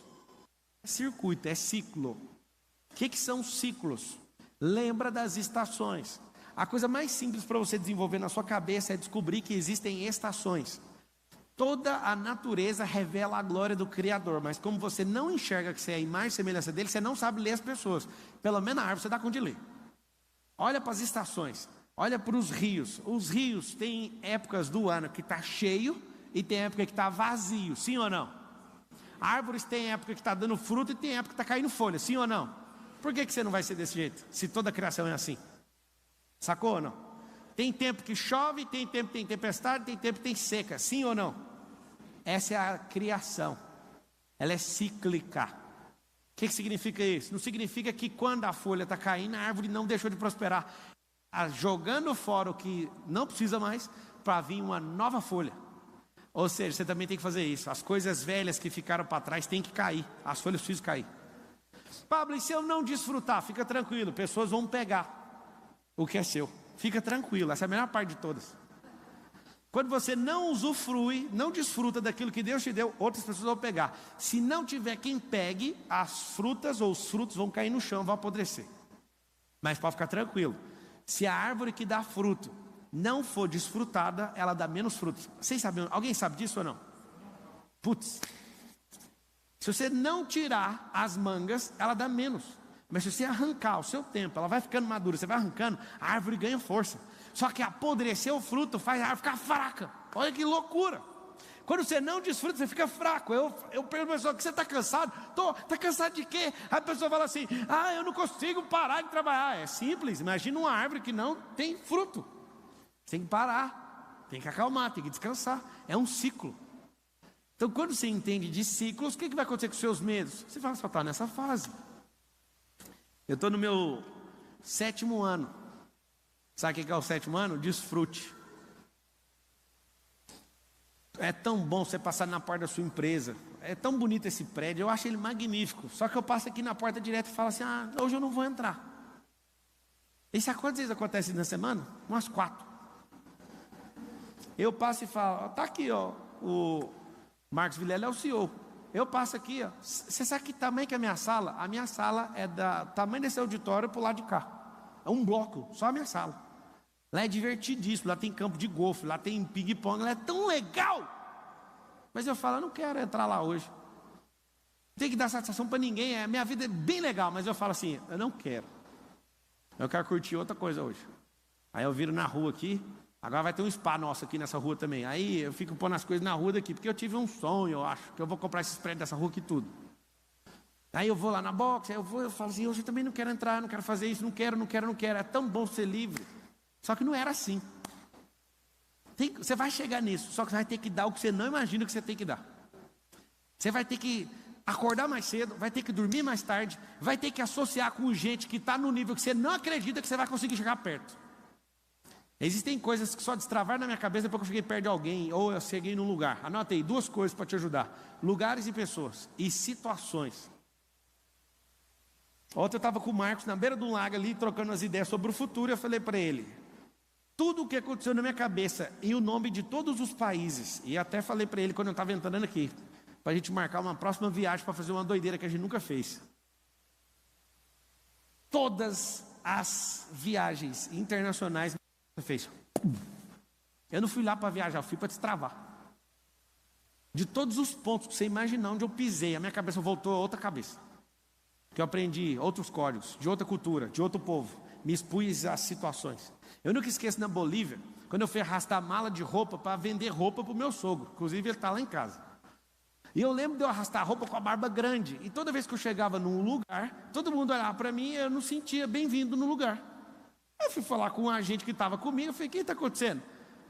É circuito, é ciclo. O que são ciclos? Lembra das estações. A coisa mais simples para você desenvolver na sua cabeça é descobrir que existem estações. Toda a natureza revela a glória do Criador, mas como você não enxerga que você é a imagem e semelhança dele, você não sabe ler as pessoas. Pelo menos a árvore você dá conta de ler. Olha para as estações, olha para os rios. Os rios têm épocas do ano que está cheio e tem época que está vazio, sim ou não? Árvores têm época que está dando fruto e tem época que está caindo folha, sim ou não? Por que você não vai ser desse jeito, se toda a criação é assim? Sacou ou não? Tem tempo que chove, tem tempo que tem tempestade, tem tempo que tem seca, sim ou não? Essa é a criação. Ela é cíclica. O que significa isso? Não significa que quando a folha está caindo, a árvore não deixou de prosperar. Está jogando fora o que não precisa mais para vir uma nova folha. Ou seja, você também tem que fazer isso. As coisas velhas que ficaram para trás têm que cair. As folhas precisam cair. Pablo, e se eu não desfrutar? Fica tranquilo, pessoas vão pegar o que é seu. Fica tranquilo, essa é a melhor parte de todas. Quando você não usufrui, não desfruta daquilo que Deus te deu, outras pessoas vão pegar. Se não tiver quem pegue, as frutas ou os frutos vão cair no chão, vão apodrecer. Mas pode ficar tranquilo. Se a árvore que dá fruto não for desfrutada, ela dá menos frutos. Vocês sabem? Alguém sabe disso ou não? Putz. Se você não tirar as mangas, ela dá menos. Mas se você arrancar o seu tempo, ela vai ficando madura, você vai arrancando, a árvore ganha força. Só que apodrecer o fruto faz a árvore ficar fraca. Olha que loucura. Quando você não desfruta, você fica fraco. Eu pergunto a pessoa, que você está cansado? Está cansado de quê? Aí a pessoa fala assim, eu não consigo parar de trabalhar. É simples, imagina uma árvore que não tem fruto. Você tem que parar, tem que acalmar, tem que descansar. É um ciclo. Então quando você entende de ciclos, o que vai acontecer com os seus medos? Você vai só estar nessa fase. Eu estou no meu 7º ano. Sabe o que é o 7º ano? Desfrute. É tão bom você passar na porta da sua empresa. É tão bonito esse prédio, eu acho ele magnífico. Só que eu passo aqui na porta direto e falo assim, hoje eu não vou entrar. E sabe quantas vezes acontece na semana? Umas 4. Eu passo e falo, tá aqui, ó, o Marcos Vilela é o CEO. Eu passo aqui, ó. Você sabe que tamanho que é a minha sala? A minha sala é da tamanho desse auditório pro lado de cá. É um bloco, só a minha sala. Lá é divertidíssimo, lá tem campo de golfe, lá tem ping-pong, lá é tão legal. Mas eu falo, eu não quero entrar lá hoje. Não tem que dar satisfação para ninguém, minha vida é bem legal, mas eu falo assim, eu não quero. Eu quero curtir outra coisa hoje. Aí eu viro na rua aqui, agora vai ter um spa nosso aqui nessa rua também. Aí eu fico pondo as coisas na rua daqui, porque eu tive um sonho, eu acho, que eu vou comprar esses prédios dessa rua aqui tudo. Aí eu vou lá na boxe, aí eu falo assim, hoje eu também não quero entrar, não quero fazer isso, não quero. É tão bom ser livre. Só que não era assim. Você vai chegar nisso, só que você vai ter que dar o que você não imagina que você tem que dar. Você vai ter que acordar mais cedo, vai ter que dormir mais tarde, vai ter que associar com gente que está no nível que você não acredita que você vai conseguir chegar perto. Existem coisas que só destravaram na minha cabeça depois que eu cheguei perto de alguém, ou eu cheguei num lugar. Anota aí 2 coisas para te ajudar: lugares e pessoas, e situações. Ontem eu estava com o Marcos na beira de um lago ali, trocando as ideias sobre o futuro, e eu falei para ele, tudo o que aconteceu na minha cabeça, em o nome de todos os países, e até falei para ele quando eu estava entrando aqui, para a gente marcar uma próxima viagem para fazer uma doideira que a gente nunca fez. Todas as viagens internacionais fez. Eu não fui lá para viajar, eu fui para destravar. De todos os pontos que você imaginar onde eu pisei, a minha cabeça voltou a outra cabeça. Que eu aprendi outros códigos, de outra cultura, de outro povo. Me expus às situações. Eu nunca esqueço na Bolívia, quando eu fui arrastar mala de roupa para vender roupa para o meu sogro. Inclusive ele está lá em casa. E eu lembro de eu arrastar roupa com a barba grande. E toda vez que eu chegava num lugar, todo mundo olhava para mim e eu não sentia bem-vindo no lugar. Eu fui falar com um agente que estava comigo, eu falei, o que está acontecendo?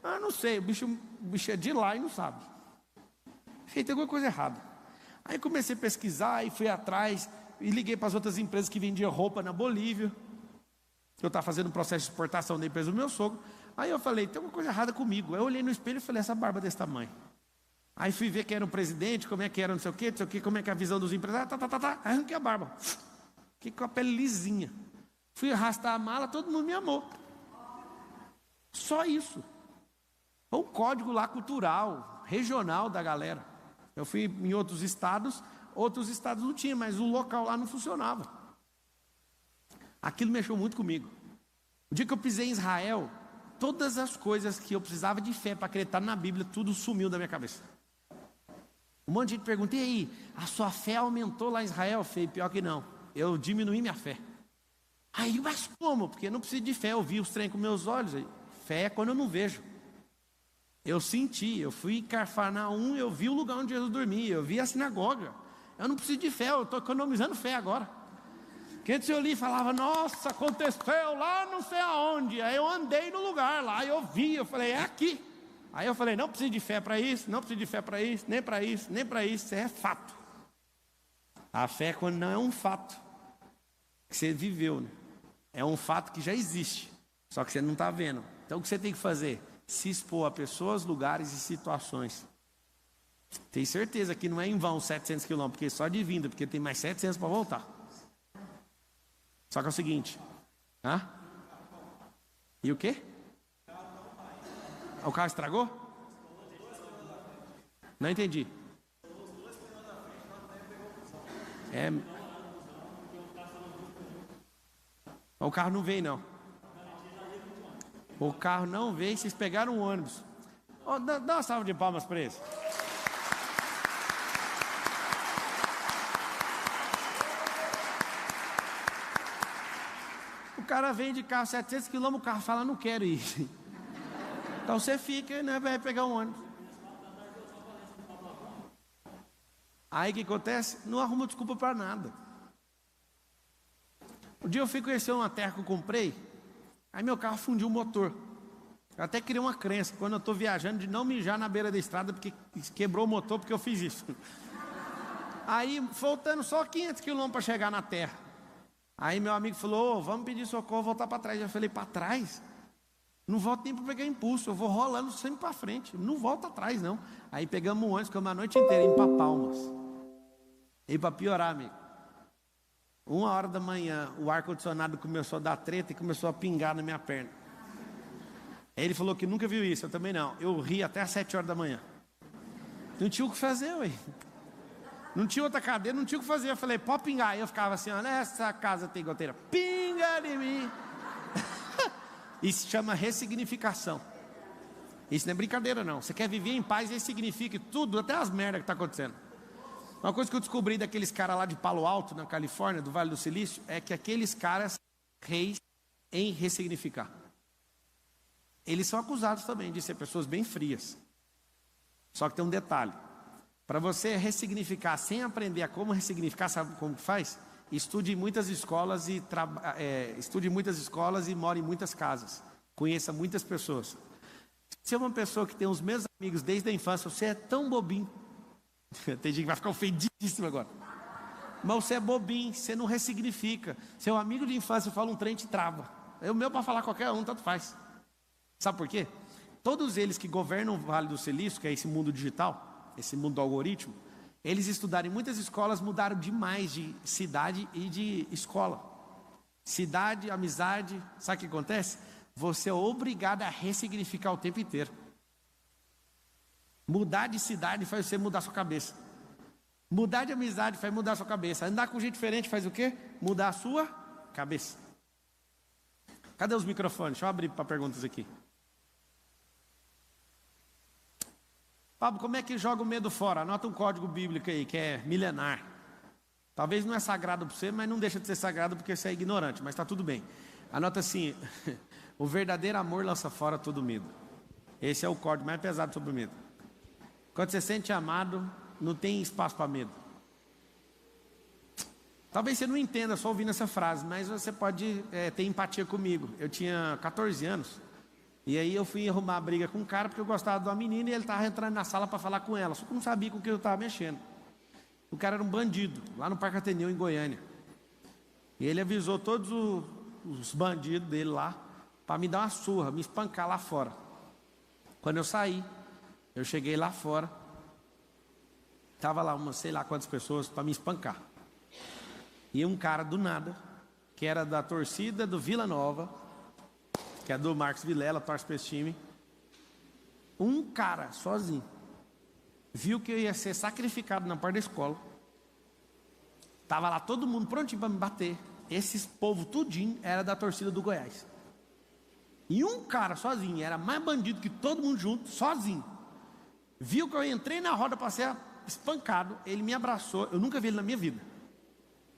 Não sei, o bicho é de lá e não sabe. Falei, tem alguma coisa errada. Aí comecei a pesquisar e fui atrás, e liguei para as outras empresas que vendiam roupa na Bolívia. Eu estava fazendo um processo de exportação da empresa do meu sogro. Aí eu falei, tem alguma coisa errada comigo. Aí eu olhei no espelho e falei, essa barba desse tamanho. Aí fui ver quem era o presidente, como é que era não sei o quê, como é que é a visão dos empresários, Aí arranquei a barba. Fiquei com a pele lisinha. Fui arrastar a mala, todo mundo me amou. Só isso. Foi um código lá cultural, regional da galera. Eu fui em outros estados não tinham, mas o local lá não funcionava. Aquilo mexeu muito comigo. O dia que eu pisei em Israel, todas as coisas que eu precisava de fé para acreditar na Bíblia, tudo sumiu da minha cabeça. Um monte de gente pergunta, e aí, a sua fé aumentou lá em Israel? Eu falei, pior que não, eu diminuí minha fé. Aí, mas como? Porque eu não preciso de fé, eu vi os trem com meus olhos. Fé é quando eu não vejo. Eu senti, eu fui em Cafarnaum, eu vi o lugar onde Jesus dormia, eu vi a sinagoga. Eu não preciso de fé, eu estou economizando fé agora. Porque antes eu li e falava, nossa, aconteceu lá não sei aonde. Aí eu andei no lugar lá, eu vi, eu falei, é aqui. Aí eu falei, não preciso de fé para isso, não preciso de fé para isso, nem para isso, nem para isso, isso é fato. A fé é quando não é um fato que você viveu, né? É um fato que já existe, só que você não está vendo. Então o que você tem que fazer? Se expor a pessoas, lugares e situações. Tem certeza que não é em vão 700 quilômetros, porque só de vinda, porque tem mais 700 para voltar. Só que é o seguinte, e o quê? O carro estragou? Não entendi. O carro não veio, não. O carro não veio, vocês pegaram um ônibus. Oh, dá uma salva de palmas para eles. O cara vem de carro 700 km, o carro fala, não quero ir. Então você fica, né, vai pegar um ônibus. Aí o que acontece? Não arruma desculpa para nada. Um dia eu fui conhecer uma terra que eu comprei, aí meu carro fundiu o motor. Eu até criei uma crença, quando eu estou viajando, de não mijar na beira da estrada, porque quebrou o motor, porque eu fiz isso. Aí, faltando só 500 km para chegar na terra. Aí meu amigo falou, vamos pedir socorro, voltar para trás. Eu falei, para trás? Não volto nem para pegar impulso, eu vou rolando sempre para frente, não volto atrás não. Aí pegamos um ônibus, ficamos a noite inteira indo para Palmas. E para piorar, amigo, 1h da manhã, o ar-condicionado começou a dar treta e começou a pingar na minha perna. Ele falou que nunca viu isso, eu também não. Eu ri até às 7h da manhã. Não tinha o que fazer, ué. Não tinha outra cadeira, não tinha o que fazer. Eu falei, pode pingar. Aí eu ficava assim, olha, essa casa tem goteira. Pinga em mim. Isso se chama ressignificação. Isso não é brincadeira, não. Você quer viver em paz, ressignifique tudo, até as merdas que está acontecendo. Uma coisa que eu descobri daqueles caras lá de Palo Alto, na Califórnia, do Vale do Silício, é que aqueles caras reis em ressignificar. Eles são acusados também de ser pessoas bem frias. Só que tem um detalhe. Para você ressignificar sem aprender a como ressignificar, sabe como faz? Estude em muitas escolas e more em muitas casas. Conheça muitas pessoas. Se é uma pessoa que tem os mesmos amigos desde a infância, você é tão bobinho. Tem gente que vai ficar ofendidíssimo agora. Mas você é bobinho, você não ressignifica. Seu amigo de infância fala um trem, te trava. O meu para falar qualquer um, tanto faz. Sabe por quê? Todos eles que governam o Vale do Silício, que é esse mundo digital, esse mundo do algoritmo, eles estudaram em muitas escolas, mudaram demais de cidade e de escola. Cidade, amizade, sabe o que acontece? Você é obrigado a ressignificar o tempo inteiro. Mudar de cidade faz você mudar sua cabeça. Mudar de amizade faz mudar sua cabeça. Andar com gente diferente faz o quê? Mudar a sua cabeça. Cadê os microfones? Deixa eu abrir para perguntas aqui. Pablo, como é que joga o medo fora? Anota um código bíblico aí, que é milenar. Talvez não é sagrado para você, mas não deixa de ser sagrado porque você é ignorante, mas está tudo bem. Anota assim, o verdadeiro amor lança fora todo medo. Esse é o código mais pesado sobre o medo. Quando você se sente amado, não tem espaço para medo. Talvez você não entenda só ouvindo essa frase, mas você pode ter empatia comigo. Eu tinha 14 anos. E aí eu fui arrumar briga com um cara porque eu gostava de uma menina e ele estava entrando na sala para falar com ela. Só que eu não sabia com o que eu estava mexendo. O cara era um bandido, lá no Parque Ateneu, em Goiânia. E ele avisou todos os bandidos dele lá para me dar uma surra, me espancar lá fora. Quando eu saí, eu cheguei lá fora. Estava lá umas sei lá quantas pessoas para me espancar. E um cara do nada, que era da torcida do Vila Nova, que é do Marcos Vilela, torce para esse time. Um cara, sozinho, viu que eu ia ser sacrificado na porta da escola. Estava lá todo mundo prontinho para me bater. Esses povo tudinho era da torcida do Goiás. E um cara sozinho, era mais bandido que todo mundo junto, sozinho. Viu que eu entrei na roda para ser espancado, ele me abraçou, eu nunca vi ele na minha vida.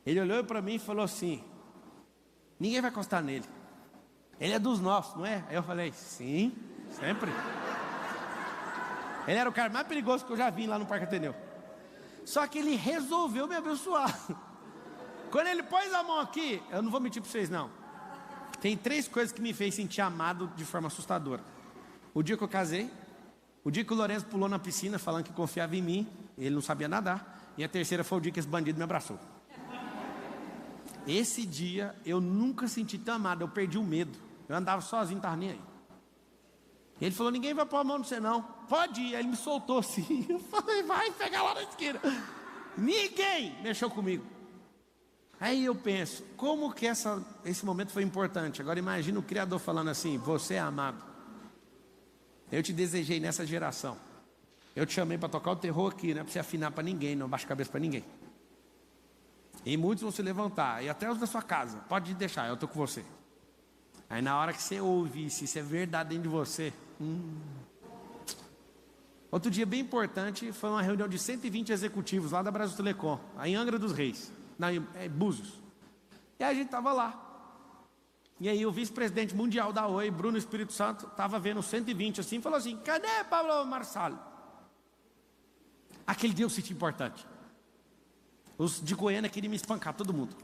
Ele olhou para mim e falou assim, ninguém vai encostar nele. Ele é dos nossos, não é? Aí eu falei, sim, sempre. Ele era o cara mais perigoso que eu já vi lá no Parque Ateneu. Só que ele resolveu me abençoar. Quando ele pôs a mão aqui, eu não vou mentir para vocês não. Tem 3 coisas que me fez sentir amado de forma assustadora. O dia que eu casei, o dia que o Lourenço pulou na piscina falando que confiava em mim, ele não sabia nadar. E a terceira foi o dia que esse bandido me abraçou. Esse dia eu nunca senti tão amado, eu perdi o medo. Eu andava sozinho, não estava nem aí. Ele falou, ninguém vai pôr a mão no você não. Pode ir, aí ele me soltou assim. Eu falei, vai pegar lá na esquina. Ninguém mexeu comigo. Aí eu penso, como que esse momento foi importante. Agora imagina o Criador falando assim, você é amado. Eu te desejei nessa geração. Eu te chamei para tocar o terror aqui, não é para você afinar para ninguém, não baixa a cabeça para ninguém. E muitos vão se levantar, e até os da sua casa, pode deixar, eu estou com você. Aí na hora que você ouve, se isso é verdade dentro de você. Outro dia bem importante, foi uma reunião de 120 executivos lá da Brasil Telecom, aí em Angra dos Reis, em Búzios. E aí a gente estava lá. E aí o vice-presidente mundial da Oi, Bruno Espírito Santo, estava vendo 120 assim, e falou assim, cadê Pablo Marçal? Aquele dia eu senti importante. Os de Goiânia queriam me espancar, todo mundo.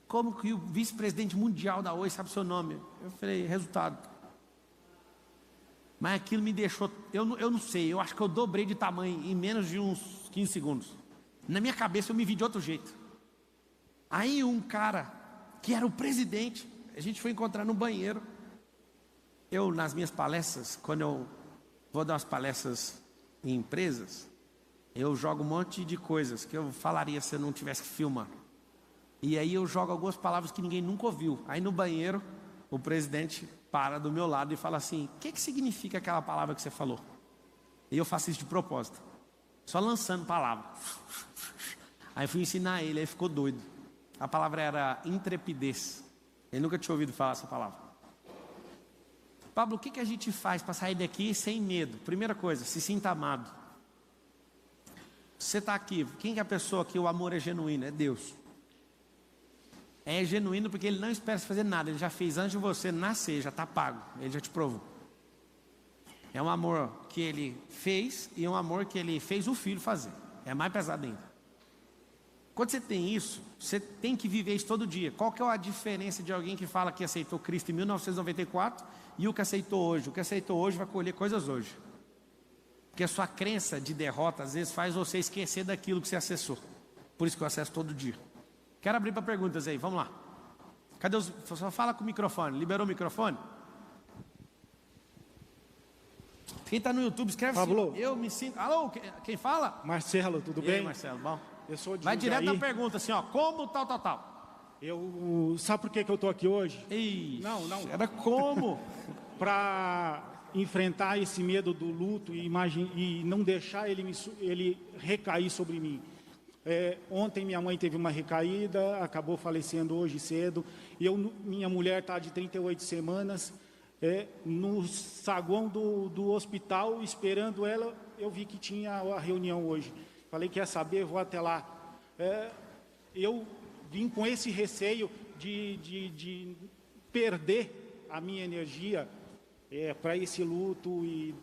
Como que o vice-presidente mundial da Oi sabe o seu nome? Eu falei, resultado. Mas aquilo me deixou, eu não sei, eu acho que eu dobrei de tamanho em menos de uns 15 segundos. Na minha cabeça eu me vi de outro jeito. Aí um cara, que era o presidente, a gente foi encontrar no banheiro. Eu, nas minhas palestras, quando eu vou dar umas palestras em empresas, eu jogo um monte de coisas que eu falaria se eu não tivesse que filmar. E aí eu jogo algumas palavras que ninguém nunca ouviu. Aí no banheiro, o presidente para do meu lado e fala assim, o que significa aquela palavra que você falou? E eu faço isso de propósito, só lançando palavras. Aí fui ensinar ele, aí ficou doido. A palavra era intrepidez. Ele nunca tinha ouvido falar essa palavra. Pablo, o que a gente faz para sair daqui sem medo? Primeira coisa, se sinta amado. Você está aqui, quem é a pessoa que o amor é genuíno? É Deus. É genuíno porque Ele não espera você fazer nada. Ele já fez antes de você nascer, já está pago. Ele já te provou. É um amor que Ele fez e um amor que Ele fez o Filho fazer. É mais pesado ainda. Quando você tem isso, você tem que viver isso todo dia. Qual que é a diferença de alguém que fala que aceitou Cristo em 1994 e o que aceitou hoje? O que aceitou hoje vai colher coisas hoje. Porque a sua crença de derrota às vezes faz você esquecer daquilo que você acessou. Por isso que eu acesso todo dia. Quero abrir para perguntas aí, vamos lá. Cadê os... Só fala com o microfone, liberou o microfone? Quem está no YouTube, escreve Pablo. assim, eu me sinto... Alô, quem fala? Marcelo, tudo E bem? aí, Marcelo, bom? Eu sou de Vai direto Jundiaí. na pergunta, assim, ó, como tal. Sabe por que eu estou aqui hoje? Ixi, Não. Era como? Para enfrentar esse medo do luto e não deixar ele recair sobre mim. Ontem minha mãe teve uma recaída, acabou falecendo hoje cedo. E minha mulher está de 38 semanas no saguão do hospital, esperando ela. Eu vi que tinha a reunião hoje. Falei, quer saber, vou até lá. Eu vim com esse receio de perder a minha energia para esse luto e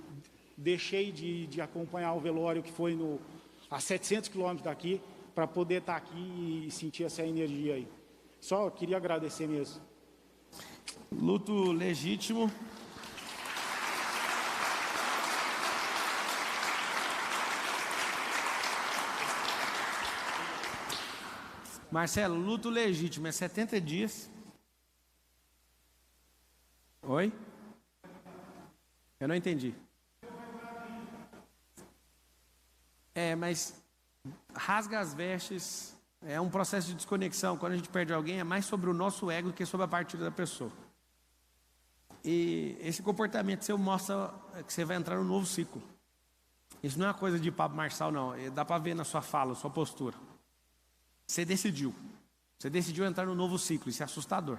deixei de acompanhar o velório que foi a 700 quilômetros daqui para poder estar aqui e sentir essa energia aí. Só queria agradecer mesmo. Luto legítimo. Marcelo, luto legítimo é 70 dias. Oi? Eu não entendi. Mas rasga as vestes, é um processo de desconexão. Quando a gente perde alguém, é mais sobre o nosso ego do que sobre a partida da pessoa. E esse comportamento seu mostra que você vai entrar num novo ciclo. Isso não é uma coisa de Pablo Marçal, não. Dá para ver na sua fala, sua postura. Você decidiu entrar num novo ciclo, isso é assustador.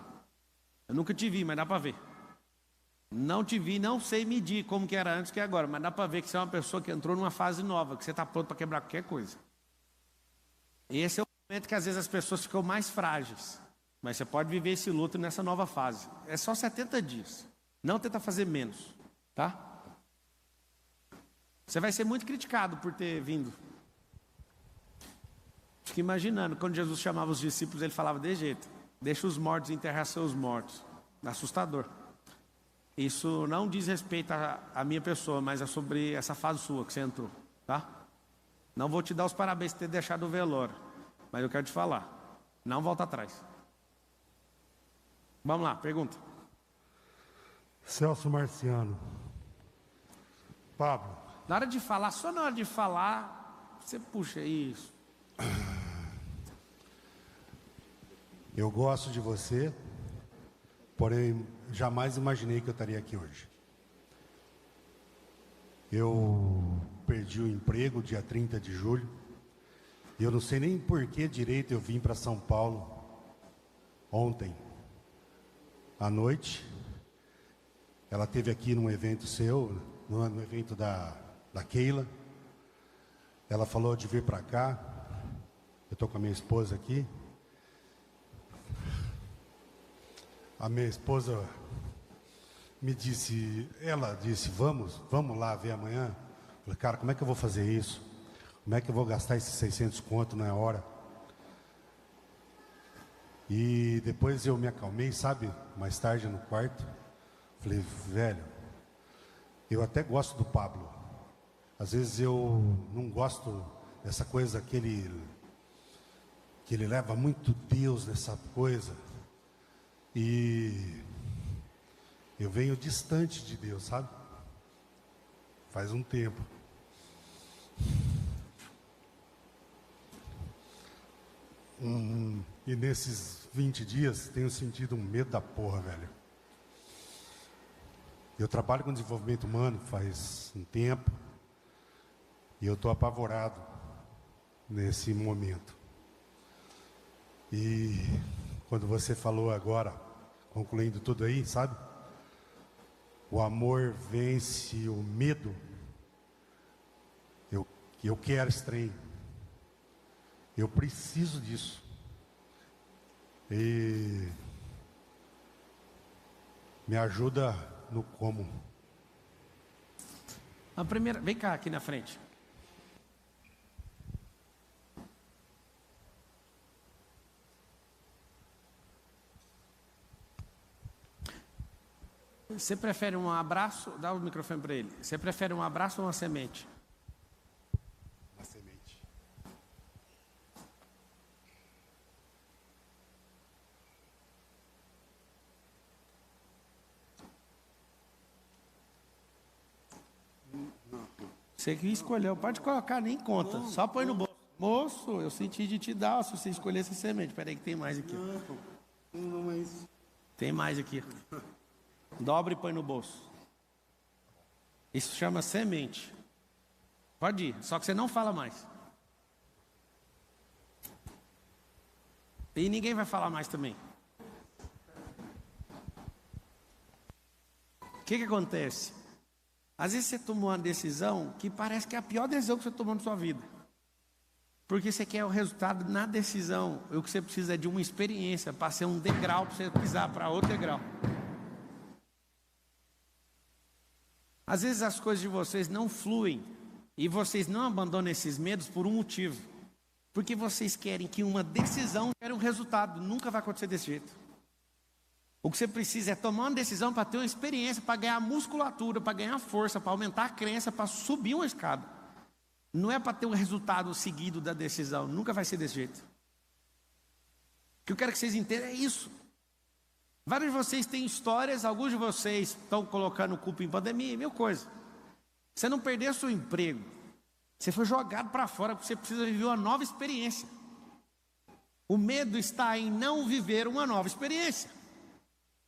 Eu nunca te vi, mas dá para ver. Não te vi, não sei medir como que era antes que agora, mas dá para ver que você é uma pessoa que entrou numa fase nova, que você está pronto para quebrar qualquer coisa. E esse é o momento que às vezes as pessoas ficam mais frágeis, mas você pode viver esse luto nessa nova fase. É só 70 dias, não tenta fazer menos, tá? Você vai ser muito criticado por ter vindo. Fique imaginando, quando Jesus chamava os discípulos, ele falava desse jeito: deixa os mortos enterrar seus mortos. Assustador. Isso não diz respeito à minha pessoa, mas é sobre essa fase sua que você entrou, tá? Não vou te dar os parabéns por ter deixado o velório, mas eu quero te falar, não volta atrás. Vamos lá, pergunta. Celso Marciano. Pablo. Na hora de falar, só na hora de falar, você puxa isso. Eu gosto de você, porém jamais imaginei que eu estaria aqui hoje. Eu perdi o emprego dia 30 de julho. E eu não sei nem por que direito eu vim para São Paulo ontem à noite. Ela esteve aqui num evento seu, no evento da Keila. Ela falou de vir para cá. Eu estou com a minha esposa aqui. A minha esposa ela disse, vamos lá ver amanhã. Eu falei, cara, como é que eu vou fazer isso? Como é que eu vou gastar esses 600 conto na hora? E depois eu me acalmei, sabe? Mais tarde no quarto. Falei, velho, eu até gosto do Pablo. Às vezes eu não gosto dessa coisa que ele leva muito Deus nessa coisa. E eu venho distante de Deus, sabe? Faz um tempo. E nesses 20 dias tenho sentido um medo da porra, velho. Eu trabalho com desenvolvimento humano faz um tempo. E eu estou apavorado nesse momento. E quando você falou agora, concluindo tudo aí, sabe? O amor vence o medo. Eu quero esse trem. Eu preciso disso. E me ajuda no como. A primeira, vem cá aqui na frente. Você prefere um abraço? Dá o microfone para ele. Você prefere um abraço ou uma semente? Uma semente. Você que escolheu, pode colocar, nem conta. Só põe no bolso. Moço, eu senti de te dar, se você escolher essa semente. Espera aí que tem mais aqui. Não, mas... Tem mais aqui. Dobra e põe no bolso. Isso chama semente. Pode ir, só que você não fala mais. E ninguém vai falar mais também. O que acontece? Às vezes você tomou uma decisão que parece que é a pior decisão que você tomou na sua vida. Porque você quer o resultado na decisão. O que você precisa é de uma experiência para ser um degrau, para você pisar para outro degrau. Às vezes as coisas de vocês não fluem e vocês não abandonam esses medos por um motivo. Porque vocês querem que uma decisão gere um resultado. Nunca vai acontecer desse jeito. O que você precisa é tomar uma decisão para ter uma experiência, para ganhar musculatura, para ganhar força, para aumentar a crença, para subir uma escada. Não é para ter um resultado seguido da decisão. Nunca vai ser desse jeito. O que eu quero que vocês entendam é isso. Vários de vocês têm histórias, alguns de vocês estão colocando culpa em pandemia, mil coisas. Você não perdeu seu emprego. Você foi jogado para fora porque você precisa viver uma nova experiência. O medo está em não viver uma nova experiência.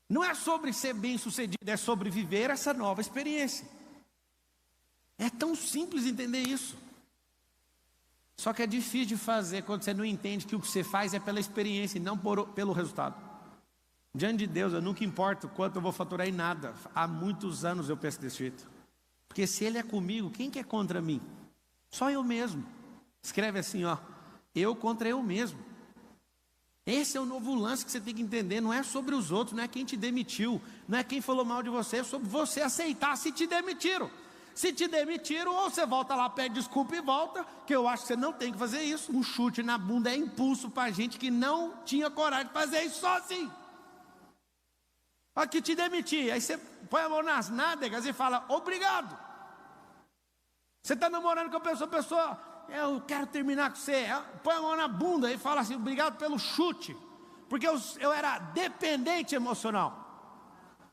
Não é sobre ser bem-sucedido, é sobre viver essa nova experiência. É tão simples entender isso. Só que é difícil de fazer quando você não entende que o que você faz é pela experiência e não pelo resultado. Diante de Deus, eu nunca importo quanto eu vou faturar em nada. Há muitos anos eu penso desse jeito. Porque se Ele é comigo, quem que é contra mim? Só eu mesmo. Escreve assim, ó. Eu contra eu mesmo. Esse é o novo lance que você tem que entender. Não é sobre os outros, não é quem te demitiu, não é quem falou mal de você, é sobre você aceitar se te demitiram. Se te demitiram, ou você volta lá, pede desculpa e volta, que eu acho que você não tem que fazer isso. Um chute na bunda é impulso para gente que não tinha coragem de fazer isso sozinho. Aqui te demiti, aí você põe a mão nas nádegas e fala, obrigado. Você está namorando com a pessoa, eu quero terminar com você. Põe a mão na bunda e fala assim, obrigado pelo chute. Porque eu era dependente emocional.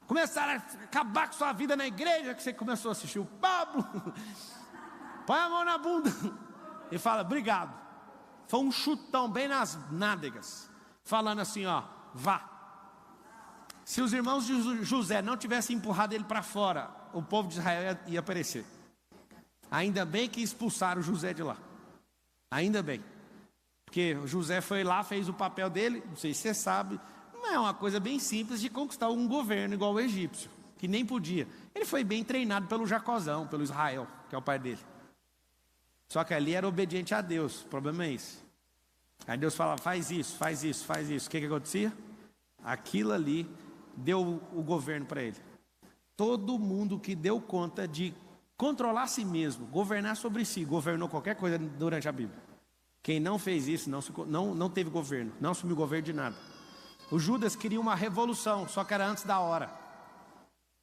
Começaram a acabar com sua vida na igreja, que você começou a assistir o Pablo. Põe a mão na bunda e fala, obrigado. Foi um chutão bem nas nádegas. Falando assim, ó, vá. Se os irmãos de José não tivessem empurrado ele para fora, o povo de Israel ia perecer. Ainda bem que expulsaram José de lá. Ainda bem. Porque José foi lá, fez o papel dele, não sei se você sabe, não é uma coisa bem simples de conquistar um governo igual o egípcio, que nem podia. Ele foi bem treinado pelo Jacozão, pelo Israel, que é o pai dele. Só que ali era obediente a Deus, o problema é esse. Aí Deus fala, faz isso, faz isso, faz isso. O que acontecia? Aquilo ali deu o governo para ele. Todo mundo que deu conta de controlar a si mesmo, governar sobre si, governou qualquer coisa durante a Bíblia. Quem não fez isso, não teve governo, não assumiu governo de nada. O Judas queria uma revolução, só que era antes da hora.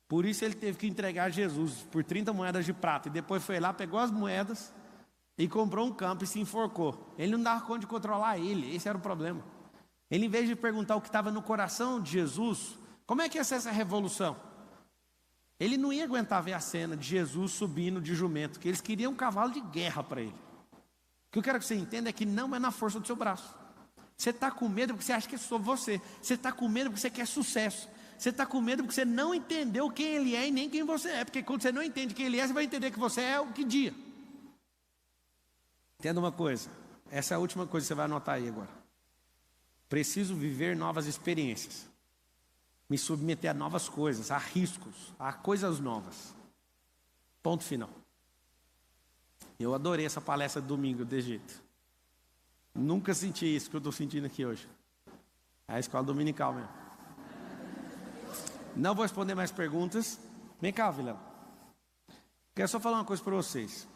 Por isso ele teve que entregar Jesus por 30 moedas de prata. E depois foi lá, pegou as moedas e comprou um campo e se enforcou. Ele não dava conta de controlar ele, esse era o problema. Ele, em vez de perguntar o que estava no coração de Jesus, como é que ia ser essa revolução? Ele não ia aguentar ver a cena de Jesus subindo de jumento, que eles queriam um cavalo de guerra para ele. O que eu quero que você entenda é que não é na força do seu braço. Você está com medo porque você acha que é só você. Você está com medo porque você quer sucesso. Você está com medo porque você não entendeu quem ele é e nem quem você é. Porque quando você não entende quem ele é, você vai entender que você é o que dia. Entenda uma coisa. Essa é a última coisa que você vai anotar aí agora. Preciso viver novas experiências. Me submeter a novas coisas, a riscos, a coisas novas. Ponto final. Eu adorei essa palestra de domingo desse jeito. Nunca senti isso que eu estou sentindo aqui hoje. É a escola dominical mesmo. Não vou responder mais perguntas. Vem cá, Vilela. Quero só falar uma coisa para vocês.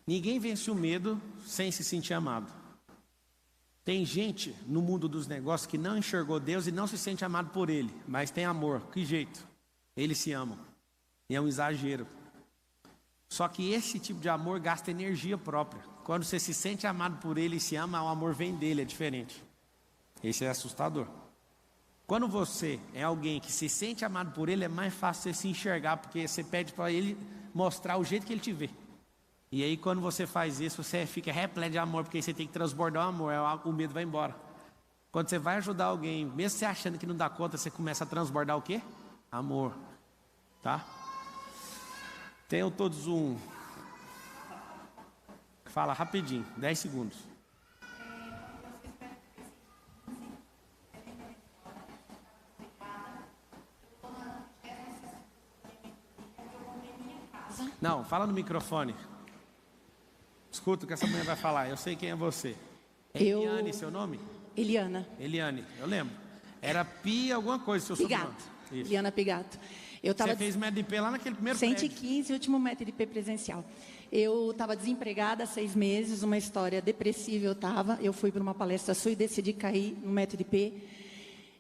Ninguém vence o medo sem se sentir amado. Tem gente no mundo dos negócios que não enxergou Deus e não se sente amado por Ele, mas tem amor. Que jeito? Eles se amam. E é um exagero. Só que esse tipo de amor gasta energia própria. Quando você se sente amado por Ele e se ama, o amor vem dele, é diferente. Esse é assustador. Quando você é alguém que se sente amado por Ele, é mais fácil você se enxergar, porque você pede para Ele mostrar o jeito que Ele te vê. E aí quando você faz isso, você fica repleto de amor, porque aí você tem que transbordar o amor, o medo vai embora. Quando você vai ajudar alguém, mesmo você achando que não dá conta, você começa a transbordar o quê? Amor. Tá? Tenham todos um... Fala rapidinho, 10 segundos. Não, fala no microfone. Escuta o que essa mulher vai falar, eu sei quem é você. É Eliane, seu nome? Eliana. Eliane, eu lembro. Era Pia alguma coisa, seu sobrenome. Eliana Pigato. Você fez MEDP lá naquele primeiro 115, prédio. Último MEDP presencial. Eu estava desempregada há 6 meses, uma história depressiva eu estava. Eu fui para uma palestra sua e decidi cair no MEDP.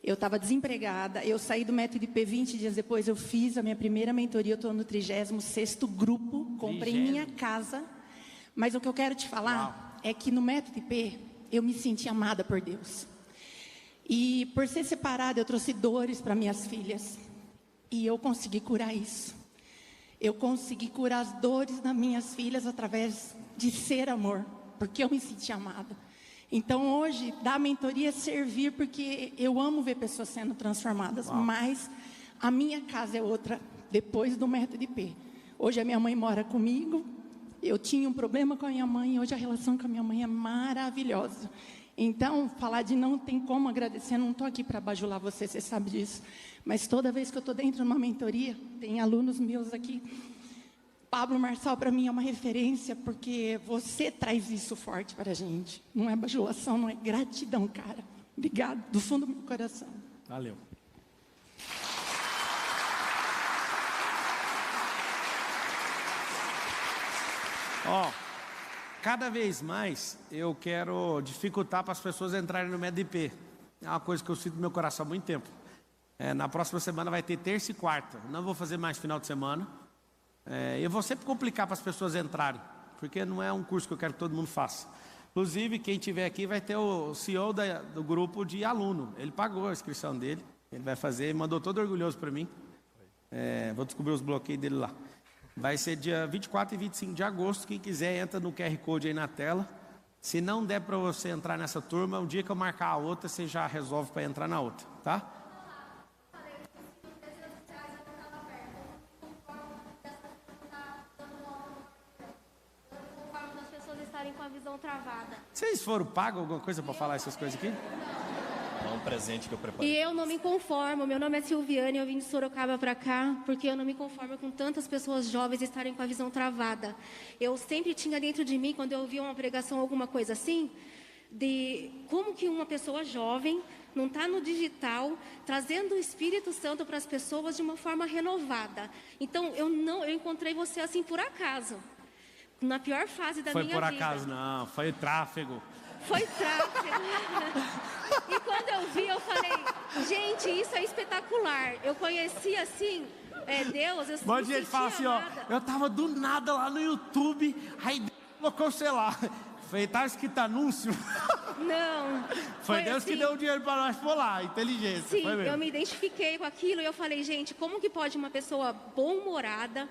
Eu estava desempregada, eu saí do MEDP 20 dias depois, eu fiz a minha primeira mentoria, eu estou no 36º grupo, comprei minha casa. Mas o que eu quero te falar é que no MEDP eu me senti amada por Deus. E por ser separada, eu trouxe dores para minhas filhas. E eu consegui curar isso. Eu consegui curar as dores das minhas filhas através de ser amor, porque eu me senti amada. Então hoje, dar mentoria é servir, porque eu amo ver pessoas sendo transformadas. Mas a minha casa é outra, depois do MEDP. Hoje a minha mãe mora comigo. Eu tinha um problema com a minha mãe, hoje a relação com a minha mãe é maravilhosa. Então, falar de não tem como agradecer, não estou aqui para bajular você, você sabe disso. Mas toda vez que eu estou dentro de uma mentoria, tem alunos meus aqui. Pablo Marçal, para mim, é uma referência, porque você traz isso forte para a gente. Não é bajulação, não é gratidão, cara. Obrigado, do fundo do meu coração. Valeu. Cada vez mais eu quero dificultar para as pessoas entrarem no MEDP. É uma coisa que eu sinto no meu coração há muito tempo. Na próxima semana vai ter terça e quarta. Não vou fazer mais final de semana. Eu vou sempre complicar para as pessoas entrarem, porque não é um curso que eu quero que todo mundo faça. Inclusive, quem estiver aqui vai ter o CEO do grupo de aluno. Ele pagou a inscrição dele. Ele vai fazer, ele mandou todo orgulhoso para mim. Vou descobrir os bloqueios dele lá. Vai ser dia 24 e 25 de agosto. Quem quiser, entra no QR Code aí na tela. Se não der para você entrar nessa turma, um dia que eu marcar a outra, você já resolve para entrar na outra, tá? Vocês foram pagos alguma coisa para falar essas coisas aqui? É um presente que eu preparei. E eu não me conformo. Meu nome é Silviane, eu vim de Sorocaba para cá, porque eu não me conformo com tantas pessoas jovens estarem com a visão travada. Eu sempre tinha dentro de mim, quando eu ouvia uma pregação, alguma coisa assim, de como que uma pessoa jovem não está no digital, trazendo o Espírito Santo para as pessoas de uma forma renovada. Então, eu encontrei você assim por acaso, na pior fase da minha vida. Foi por acaso, não, foi tráfego. Foi tráfego. E quando eu vi, eu falei, gente, isso é espetacular. Eu conheci assim, Deus, eu Um monte de gente fala assim, ó, eu tava do nada lá no YouTube, aí Deus colocou o celular. Falei, tá escrito anúncio? Não. Foi Deus assim, que deu o dinheiro para nós por lá, inteligência. Sim, foi mesmo. eu me identifiquei com aquilo e eu falei, gente, como que pode uma pessoa bom-humorada,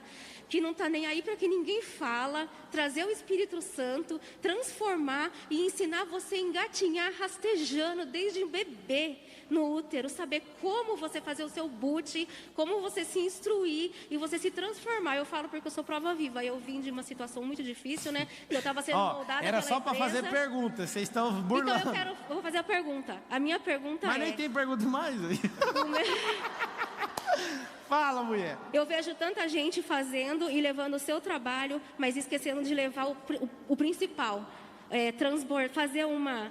que não está nem aí para que ninguém fala, trazer o Espírito Santo, transformar e ensinar você a engatinhar rastejando desde um bebê no útero, saber como você fazer o seu boot, como você se instruir e você se transformar. Eu falo porque eu sou prova viva. Eu vim de uma situação muito difícil, né? Eu estava sendo moldada era pela só para fazer perguntas, vocês estão burlando. Então eu vou fazer a pergunta. A minha pergunta Mas nem tem pergunta mais aí. Fala, mulher. Eu vejo tanta gente fazendo e levando o seu trabalho, mas esquecendo de levar o principal. Fazer uma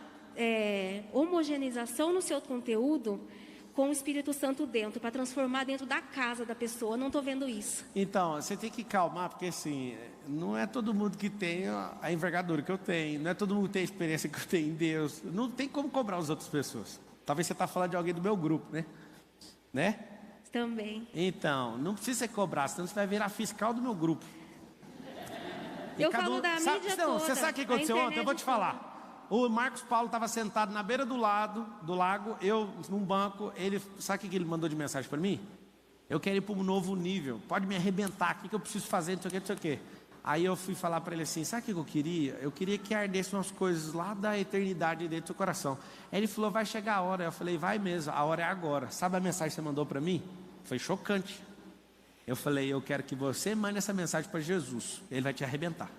homogeneização no seu conteúdo com o Espírito Santo dentro, para transformar dentro da casa da pessoa. Não estou vendo isso. Então, você tem que calmar, porque assim, não é todo mundo que tem a envergadura que eu tenho, não é todo mundo que tem a experiência que eu tenho em Deus. Não tem como cobrar as outras pessoas. Talvez você está falando de alguém do meu grupo, né? Também. Então, não precisa ser cobrar, senão você vai virar fiscal do meu grupo. Eu falo da mídia toda. Você sabe o que aconteceu ontem? Eu vou te falar. O Marcos Paulo estava sentado na beira do lago, eu num banco. Sabe o que ele mandou de mensagem para mim? Eu quero ir para um novo nível. Pode me arrebentar, o que eu preciso fazer, não sei o que, não sei o que. Aí eu fui falar para ele assim, sabe o que eu queria? Eu queria que ardessem umas coisas lá da eternidade dentro do seu coração. Aí ele falou, vai chegar a hora. Eu falei, vai mesmo, a hora é agora. Sabe a mensagem que você mandou para mim? Foi chocante. Eu falei, eu quero que você mande essa mensagem para Jesus. Ele vai te arrebentar.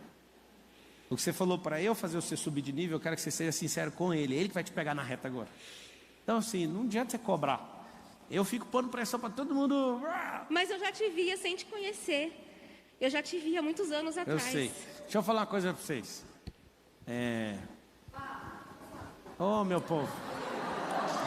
O que você falou para eu fazer você subir de nível, eu quero que você seja sincero com ele. Ele que vai te pegar na reta agora. Então assim, não adianta você cobrar. Eu fico pondo pressão para todo mundo. Mas eu já te via sem te conhecer. Eu já te vi há muitos anos atrás. Eu sei. Deixa eu falar uma coisa para vocês. Ô, meu povo.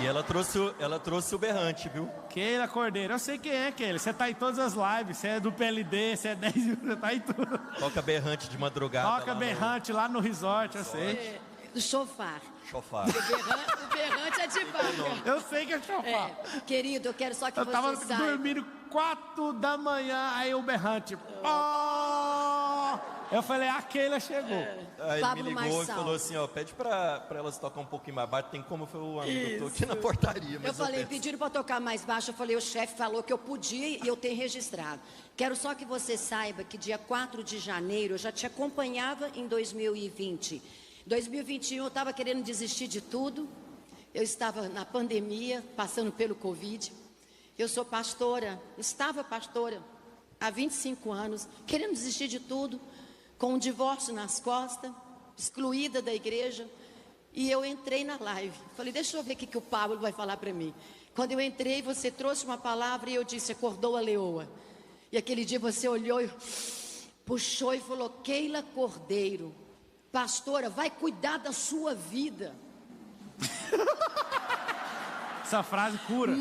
E ela trouxe o berrante, viu? Keila Cordeiro. Eu sei quem é, Keila. Você tá em todas as lives. Você é do PLD, você é 10 mil, você tá em tudo. Toca berrante de madrugada. Toca berrante lá no resort, eu sei. Chofar. Chofar. O berrante é de vaca. Eu sei que é chofar. Querido, eu quero só que Eu você tava saiba. dormindo 4 da manhã, aí o berrante. Eu falei, a Keila chegou. Aí ele Pablo me ligou e Marçal. falou assim, ó, pede pra elas tocar um pouquinho mais baixo. Tem como, foi o amigo, eu tô aqui na portaria. Mas Eu falei, penso. pediram para tocar mais baixo. Eu falei, o chefe falou que eu podia e eu tenho registrado. Quero só que você saiba que dia 4 de janeiro eu já te acompanhava em 2020. 2021 eu estava querendo desistir de tudo. Eu estava na pandemia, passando pelo Covid. Eu sou pastora, estava pastora há 25 anos, querendo desistir de tudo, com um divórcio nas costas, excluída da igreja. E eu entrei na live. Falei, deixa eu ver o que o Pablo vai falar para mim. Quando eu entrei, você trouxe uma palavra e eu disse, acordou a leoa. E aquele dia você olhou e puxou e falou, Keila Cordeiro, pastora, vai cuidar da sua vida. Essa frase cura.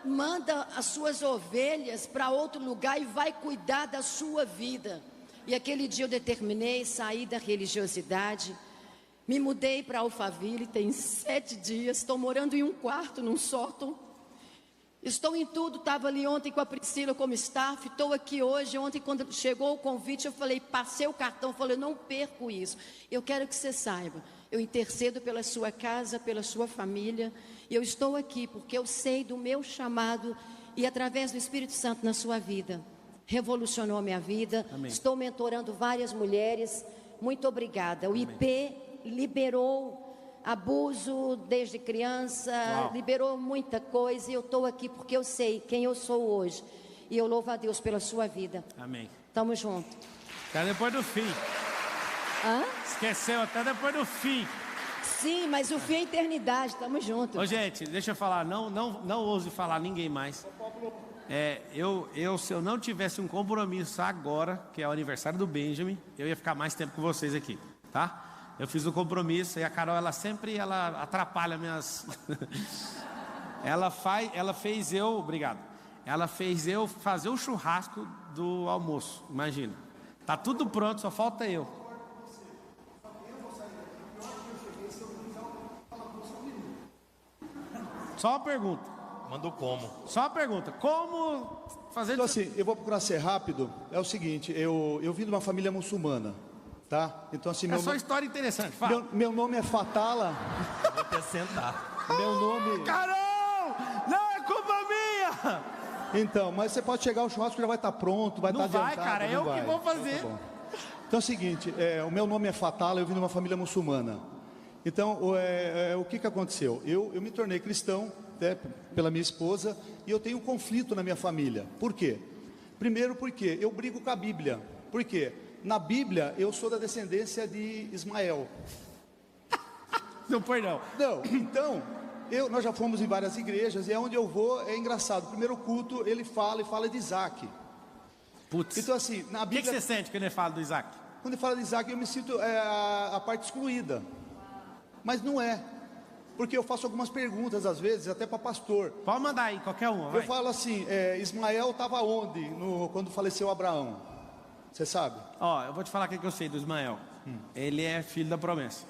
Manda as suas ovelhas para outro lugar e vai cuidar da sua vida. E aquele dia eu determinei sair da religiosidade. Me mudei para Alphaville, tem 7 dias. Estou morando em um quarto, num sótão. Estou em tudo, estava ali ontem com a Priscila como staff. Estou aqui hoje. Ontem, quando chegou o convite, eu falei, passei o cartão. Falei, eu não perco isso. Eu quero que você saiba. Eu intercedo pela sua casa, pela sua família. E eu estou aqui porque eu sei do meu chamado e através do Espírito Santo na sua vida. Revolucionou a minha vida. Amém. Estou mentorando várias mulheres. Muito obrigada. O IP liberou abuso desde criança, Uau. liberou muita coisa. E eu estou aqui porque eu sei quem eu sou hoje. E eu louvo a Deus pela sua vida. Amém. Tamo junto. Até depois do fim. Hã? Esqueceu até depois do fim. Sim, mas o fim é a eternidade, tamo junto. Ô, gente, deixa eu falar, não ouse falar ninguém mais. Se eu não tivesse um compromisso agora, que é o aniversário do Benjamin, eu ia ficar mais tempo com vocês aqui, tá? Eu fiz o compromisso e a Carol, ela sempre atrapalha minhas... Obrigado. Ela fez eu fazer o churrasco do almoço, imagina. Tá tudo pronto, só falta eu. Só uma pergunta. Manda o como. Só uma pergunta. Como fazer... Então assim, eu vou procurar ser rápido. É o seguinte, eu vim de uma família muçulmana, tá? Então assim... É só história interessante, fala. Meu nome é Fatala. Eu vou até sentar. Meu nome... Carol! Não é culpa minha! Então, mas você pode chegar, o churrasco já vai estar pronto, vai estar adiantado. Não vai, cara, eu que vou fazer. Então, tá bom. Então é o seguinte, o meu nome é Fatala, eu vim de uma família muçulmana. Então, o que aconteceu? Eu me tornei cristão, né, pela minha esposa, e eu tenho um conflito na minha família. Por quê? Primeiro porque eu brigo com a Bíblia. Por quê? Na Bíblia, eu sou da descendência de Ismael. Não foi não. Não, então, nós já fomos em várias igrejas, e onde eu vou, é engraçado. O primeiro culto, ele fala de Isaac. Putz. Então assim, na O Bíblia... que você sente quando ele fala do Isaac? Quando ele fala de Isaac, eu me sinto a parte excluída. Mas não é. Porque eu faço algumas perguntas, às vezes, até para pastor. Pode mandar aí, qualquer uma, vai. Eu falo assim, Ismael estava onde quando faleceu Abraão? Você sabe? Ó, eu vou te falar o que eu sei do Ismael. Ele é filho da promessa.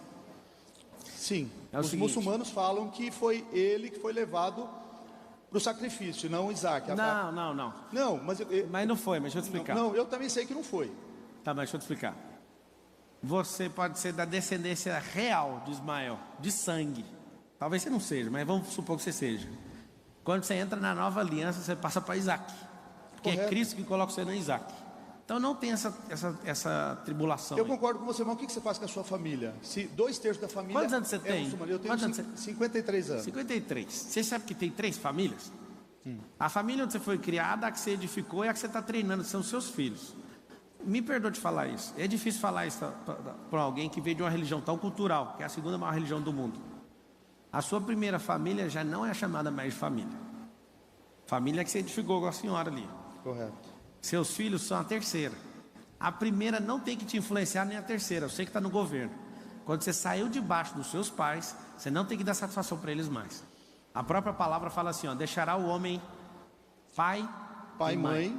Sim. É o Os seguinte. muçulmanos falam que foi ele que foi levado para o sacrifício, não Isaac. Não. Não, mas... Mas não foi, mas deixa eu te explicar. Não, eu também sei que não foi. Tá, mas deixa eu te explicar. Você pode ser da descendência real de Ismael, de sangue. Talvez você não seja, mas vamos supor que você seja. Quando você entra na nova aliança, você passa para Isaac. Porque Correto. é Cristo que coloca você no Isaac. Então não tem essa tribulação. Eu aí. concordo com você, mas o que você faz com a sua família? Se 2/3 da família... Quantos anos você tem? muçulmano, eu tenho Quantos anos você... 53 anos. 53. Você sabe que tem 3 famílias? A família onde você foi criada, a que você edificou e a que você está treinando, são os seus filhos. Me perdoa de falar isso. É difícil falar isso para alguém que veio de uma religião tão cultural, que é a segunda maior religião do mundo. A sua primeira família já não é chamada mais de família. Família que você edificou com a senhora ali. Correto. Seus filhos são a terceira. A primeira não tem que te influenciar, nem a terceira. Eu sei que está no governo. Quando você saiu debaixo dos seus pais, você não tem que dar satisfação para eles mais. A própria palavra fala assim, ó, deixará o homem pai Pai e e mãe.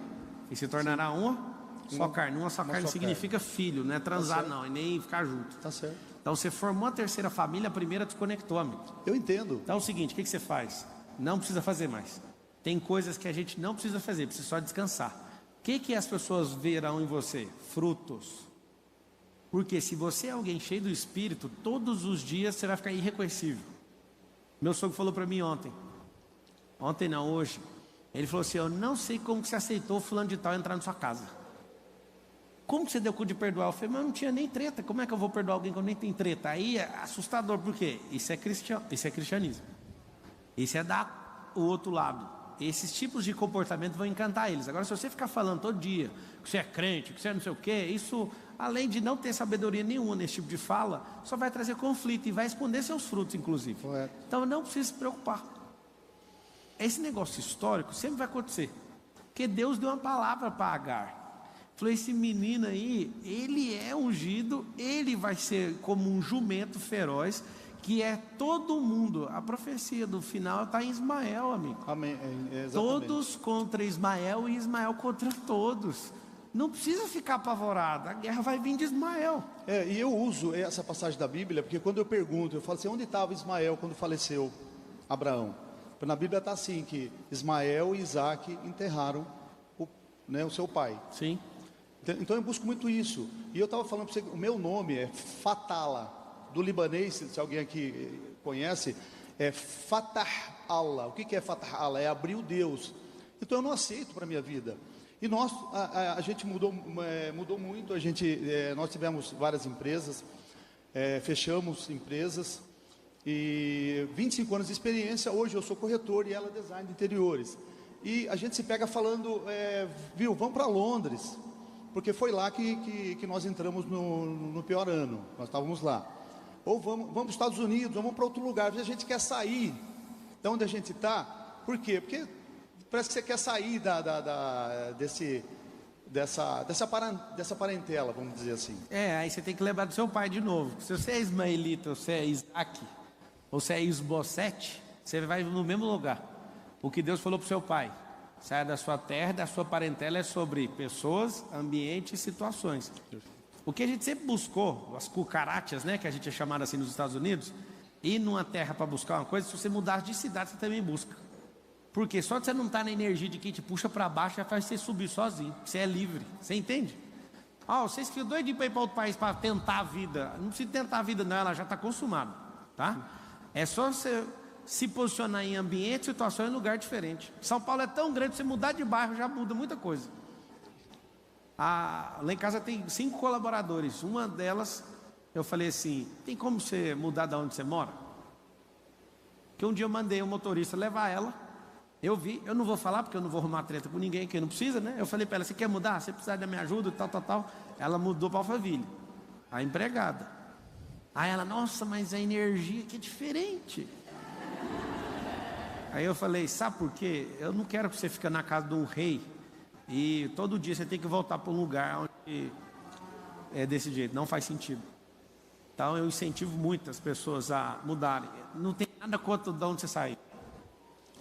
E se tornará uma só carne. Uma só carne só significa filho, não é transar certo. não, e nem ficar junto. Tá certo. Então você formou a terceira família, a primeira desconectou, amigo. Eu entendo. Então é o seguinte, o que você faz? Não precisa fazer mais. Tem coisas que a gente não precisa fazer, precisa só descansar. O que as pessoas verão em você? Frutos. Porque se você é alguém cheio do Espírito, todos os dias você vai ficar irreconhecível. Meu sogro falou para mim ontem não, hoje, ele falou assim, eu não sei como que você aceitou fulano de tal entrar na sua casa. Como que você deu cu de perdoar? Eu falei, mas eu não tinha nem treta, como é que eu vou perdoar alguém quando nem tem treta? Aí é assustador, por quê? Isso é cristianismo. Isso é dar o outro lado. Esses tipos de comportamento vão encantar eles. Agora, se você ficar falando todo dia que você é crente, que você é não sei o quê, isso, além de não ter sabedoria nenhuma nesse tipo de fala, só vai trazer conflito e vai esconder seus frutos, inclusive. Correto. Então, não precisa se preocupar. Esse negócio histórico sempre vai acontecer. Porque Deus deu uma palavra para Agar. Falou, esse menino aí, ele é ungido, ele vai ser como um jumento feroz, que é todo mundo. A profecia do final está em Ismael, amigo. Amém. Exatamente. Todos contra Ismael e Ismael contra todos. Não precisa ficar apavorado, a guerra vai vir de Ismael. E eu uso essa passagem da Bíblia, porque quando eu pergunto, eu falo assim, onde estava Ismael quando faleceu Abraão? Na Bíblia está assim, que Ismael e Isaac enterraram o seu pai. Sim. Então eu busco muito isso. E eu estava falando para você, o meu nome é Fatala, do libanês, se alguém aqui conhece, é Fatah Allah. O que é Fatah Allah? É abrir o Deus. Então eu não aceito para a minha vida. E a gente mudou muito, nós tivemos várias empresas, fechamos empresas, e 25 anos de experiência, hoje eu sou corretor e ela design de interiores. E a gente se pega falando, vamos para Londres, porque foi lá que nós entramos no pior ano, nós estávamos lá. ou vamos para os Estados Unidos, ou vamos para outro lugar. Às vezes a gente quer sair de onde a gente está. Por quê? Porque parece que você quer sair dessa parentela, vamos dizer assim. Aí você tem que lembrar do seu pai de novo. Se você é ismaelita, ou você é Isaac, ou você é Isbosete, você vai no mesmo lugar. O que Deus falou para o seu pai: saia da sua terra, da sua parentela, é sobre pessoas, ambiente e situações. O que a gente sempre buscou, as cucarachas, né, que a gente é chamado assim nos Estados Unidos, ir numa terra para buscar uma coisa, se você mudar de cidade, você também busca. Porque só de você não estar na energia de quem te puxa para baixo, já faz você subir sozinho. Você é livre, você entende? Vocês ficam doidinhos para ir para outro país para tentar a vida. Não precisa tentar a vida não, ela já está consumada, tá? É só você se posicionar em ambiente, situação e lugar diferente. São Paulo é tão grande, você mudar de bairro já muda muita coisa. Lá em casa tem 5 colaboradores. Uma delas, eu falei assim: tem como você mudar de onde você mora? Porque um dia eu mandei um motorista levar ela. Eu não vou falar porque eu não vou arrumar treta com ninguém, que não precisa, né? Eu falei para ela: você quer mudar? Você precisa da minha ajuda, tal. Ela mudou para Alphaville, a empregada. Aí ela: nossa, mas a energia aqui é diferente. Aí eu falei: sabe por quê? Eu não quero que você fique na casa de um rei e todo dia você tem que voltar para um lugar onde é desse jeito, não faz sentido. Então eu incentivo muito as pessoas a mudarem. Não tem nada contra de onde você sair.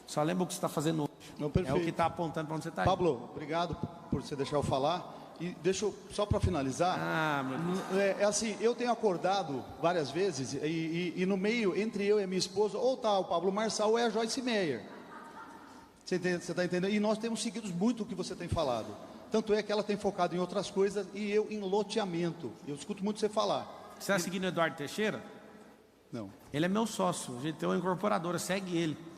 Só lembra o que você está fazendo hoje. Não, é o que está apontando para onde você está indo. Pablo, obrigado por você deixar eu falar. E deixa eu, só para finalizar, meu Deus. Assim, eu tenho acordado várias vezes, e no meio, entre eu e a minha esposa, ou tá o Pablo Marçal ou é a Joyce Meyer. Você está entendendo? E nós temos seguido muito o que você tem falado. Tanto é que ela tem focado em outras coisas e eu em loteamento. Eu escuto muito você falar. Você está seguindo o Eduardo Teixeira? Não. Ele é meu sócio, a gente tem uma incorporadora, segue ele.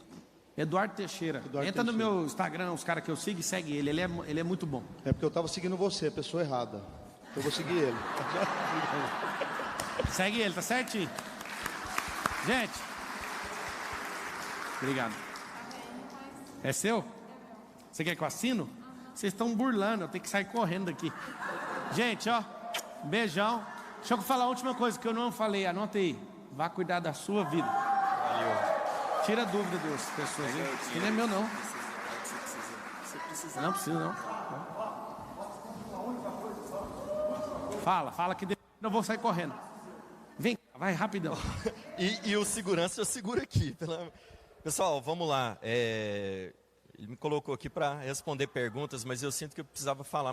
Eduardo Teixeira. Entra no meu Instagram, os caras que eu sigo, e segue ele. Ele é muito bom. É porque eu estava seguindo você, a pessoa errada. Eu vou seguir ele. Segue ele, tá certinho? Gente. Obrigado. É seu? Você quer que eu assino? Vocês estão burlando, eu tenho que sair correndo daqui. Gente, beijão. Deixa eu falar a última coisa que eu não falei, anota aí. Vá cuidar da sua vida. Valeu. Tira a dúvida das pessoas, hein? Ele não é meu, não. Não precisa, não. Fala que depois eu vou sair correndo. Vem, vai rapidão. E o segurança já segura aqui. Pessoal, vamos lá. Ele me colocou aqui para responder perguntas, mas eu sinto que eu precisava falar mais.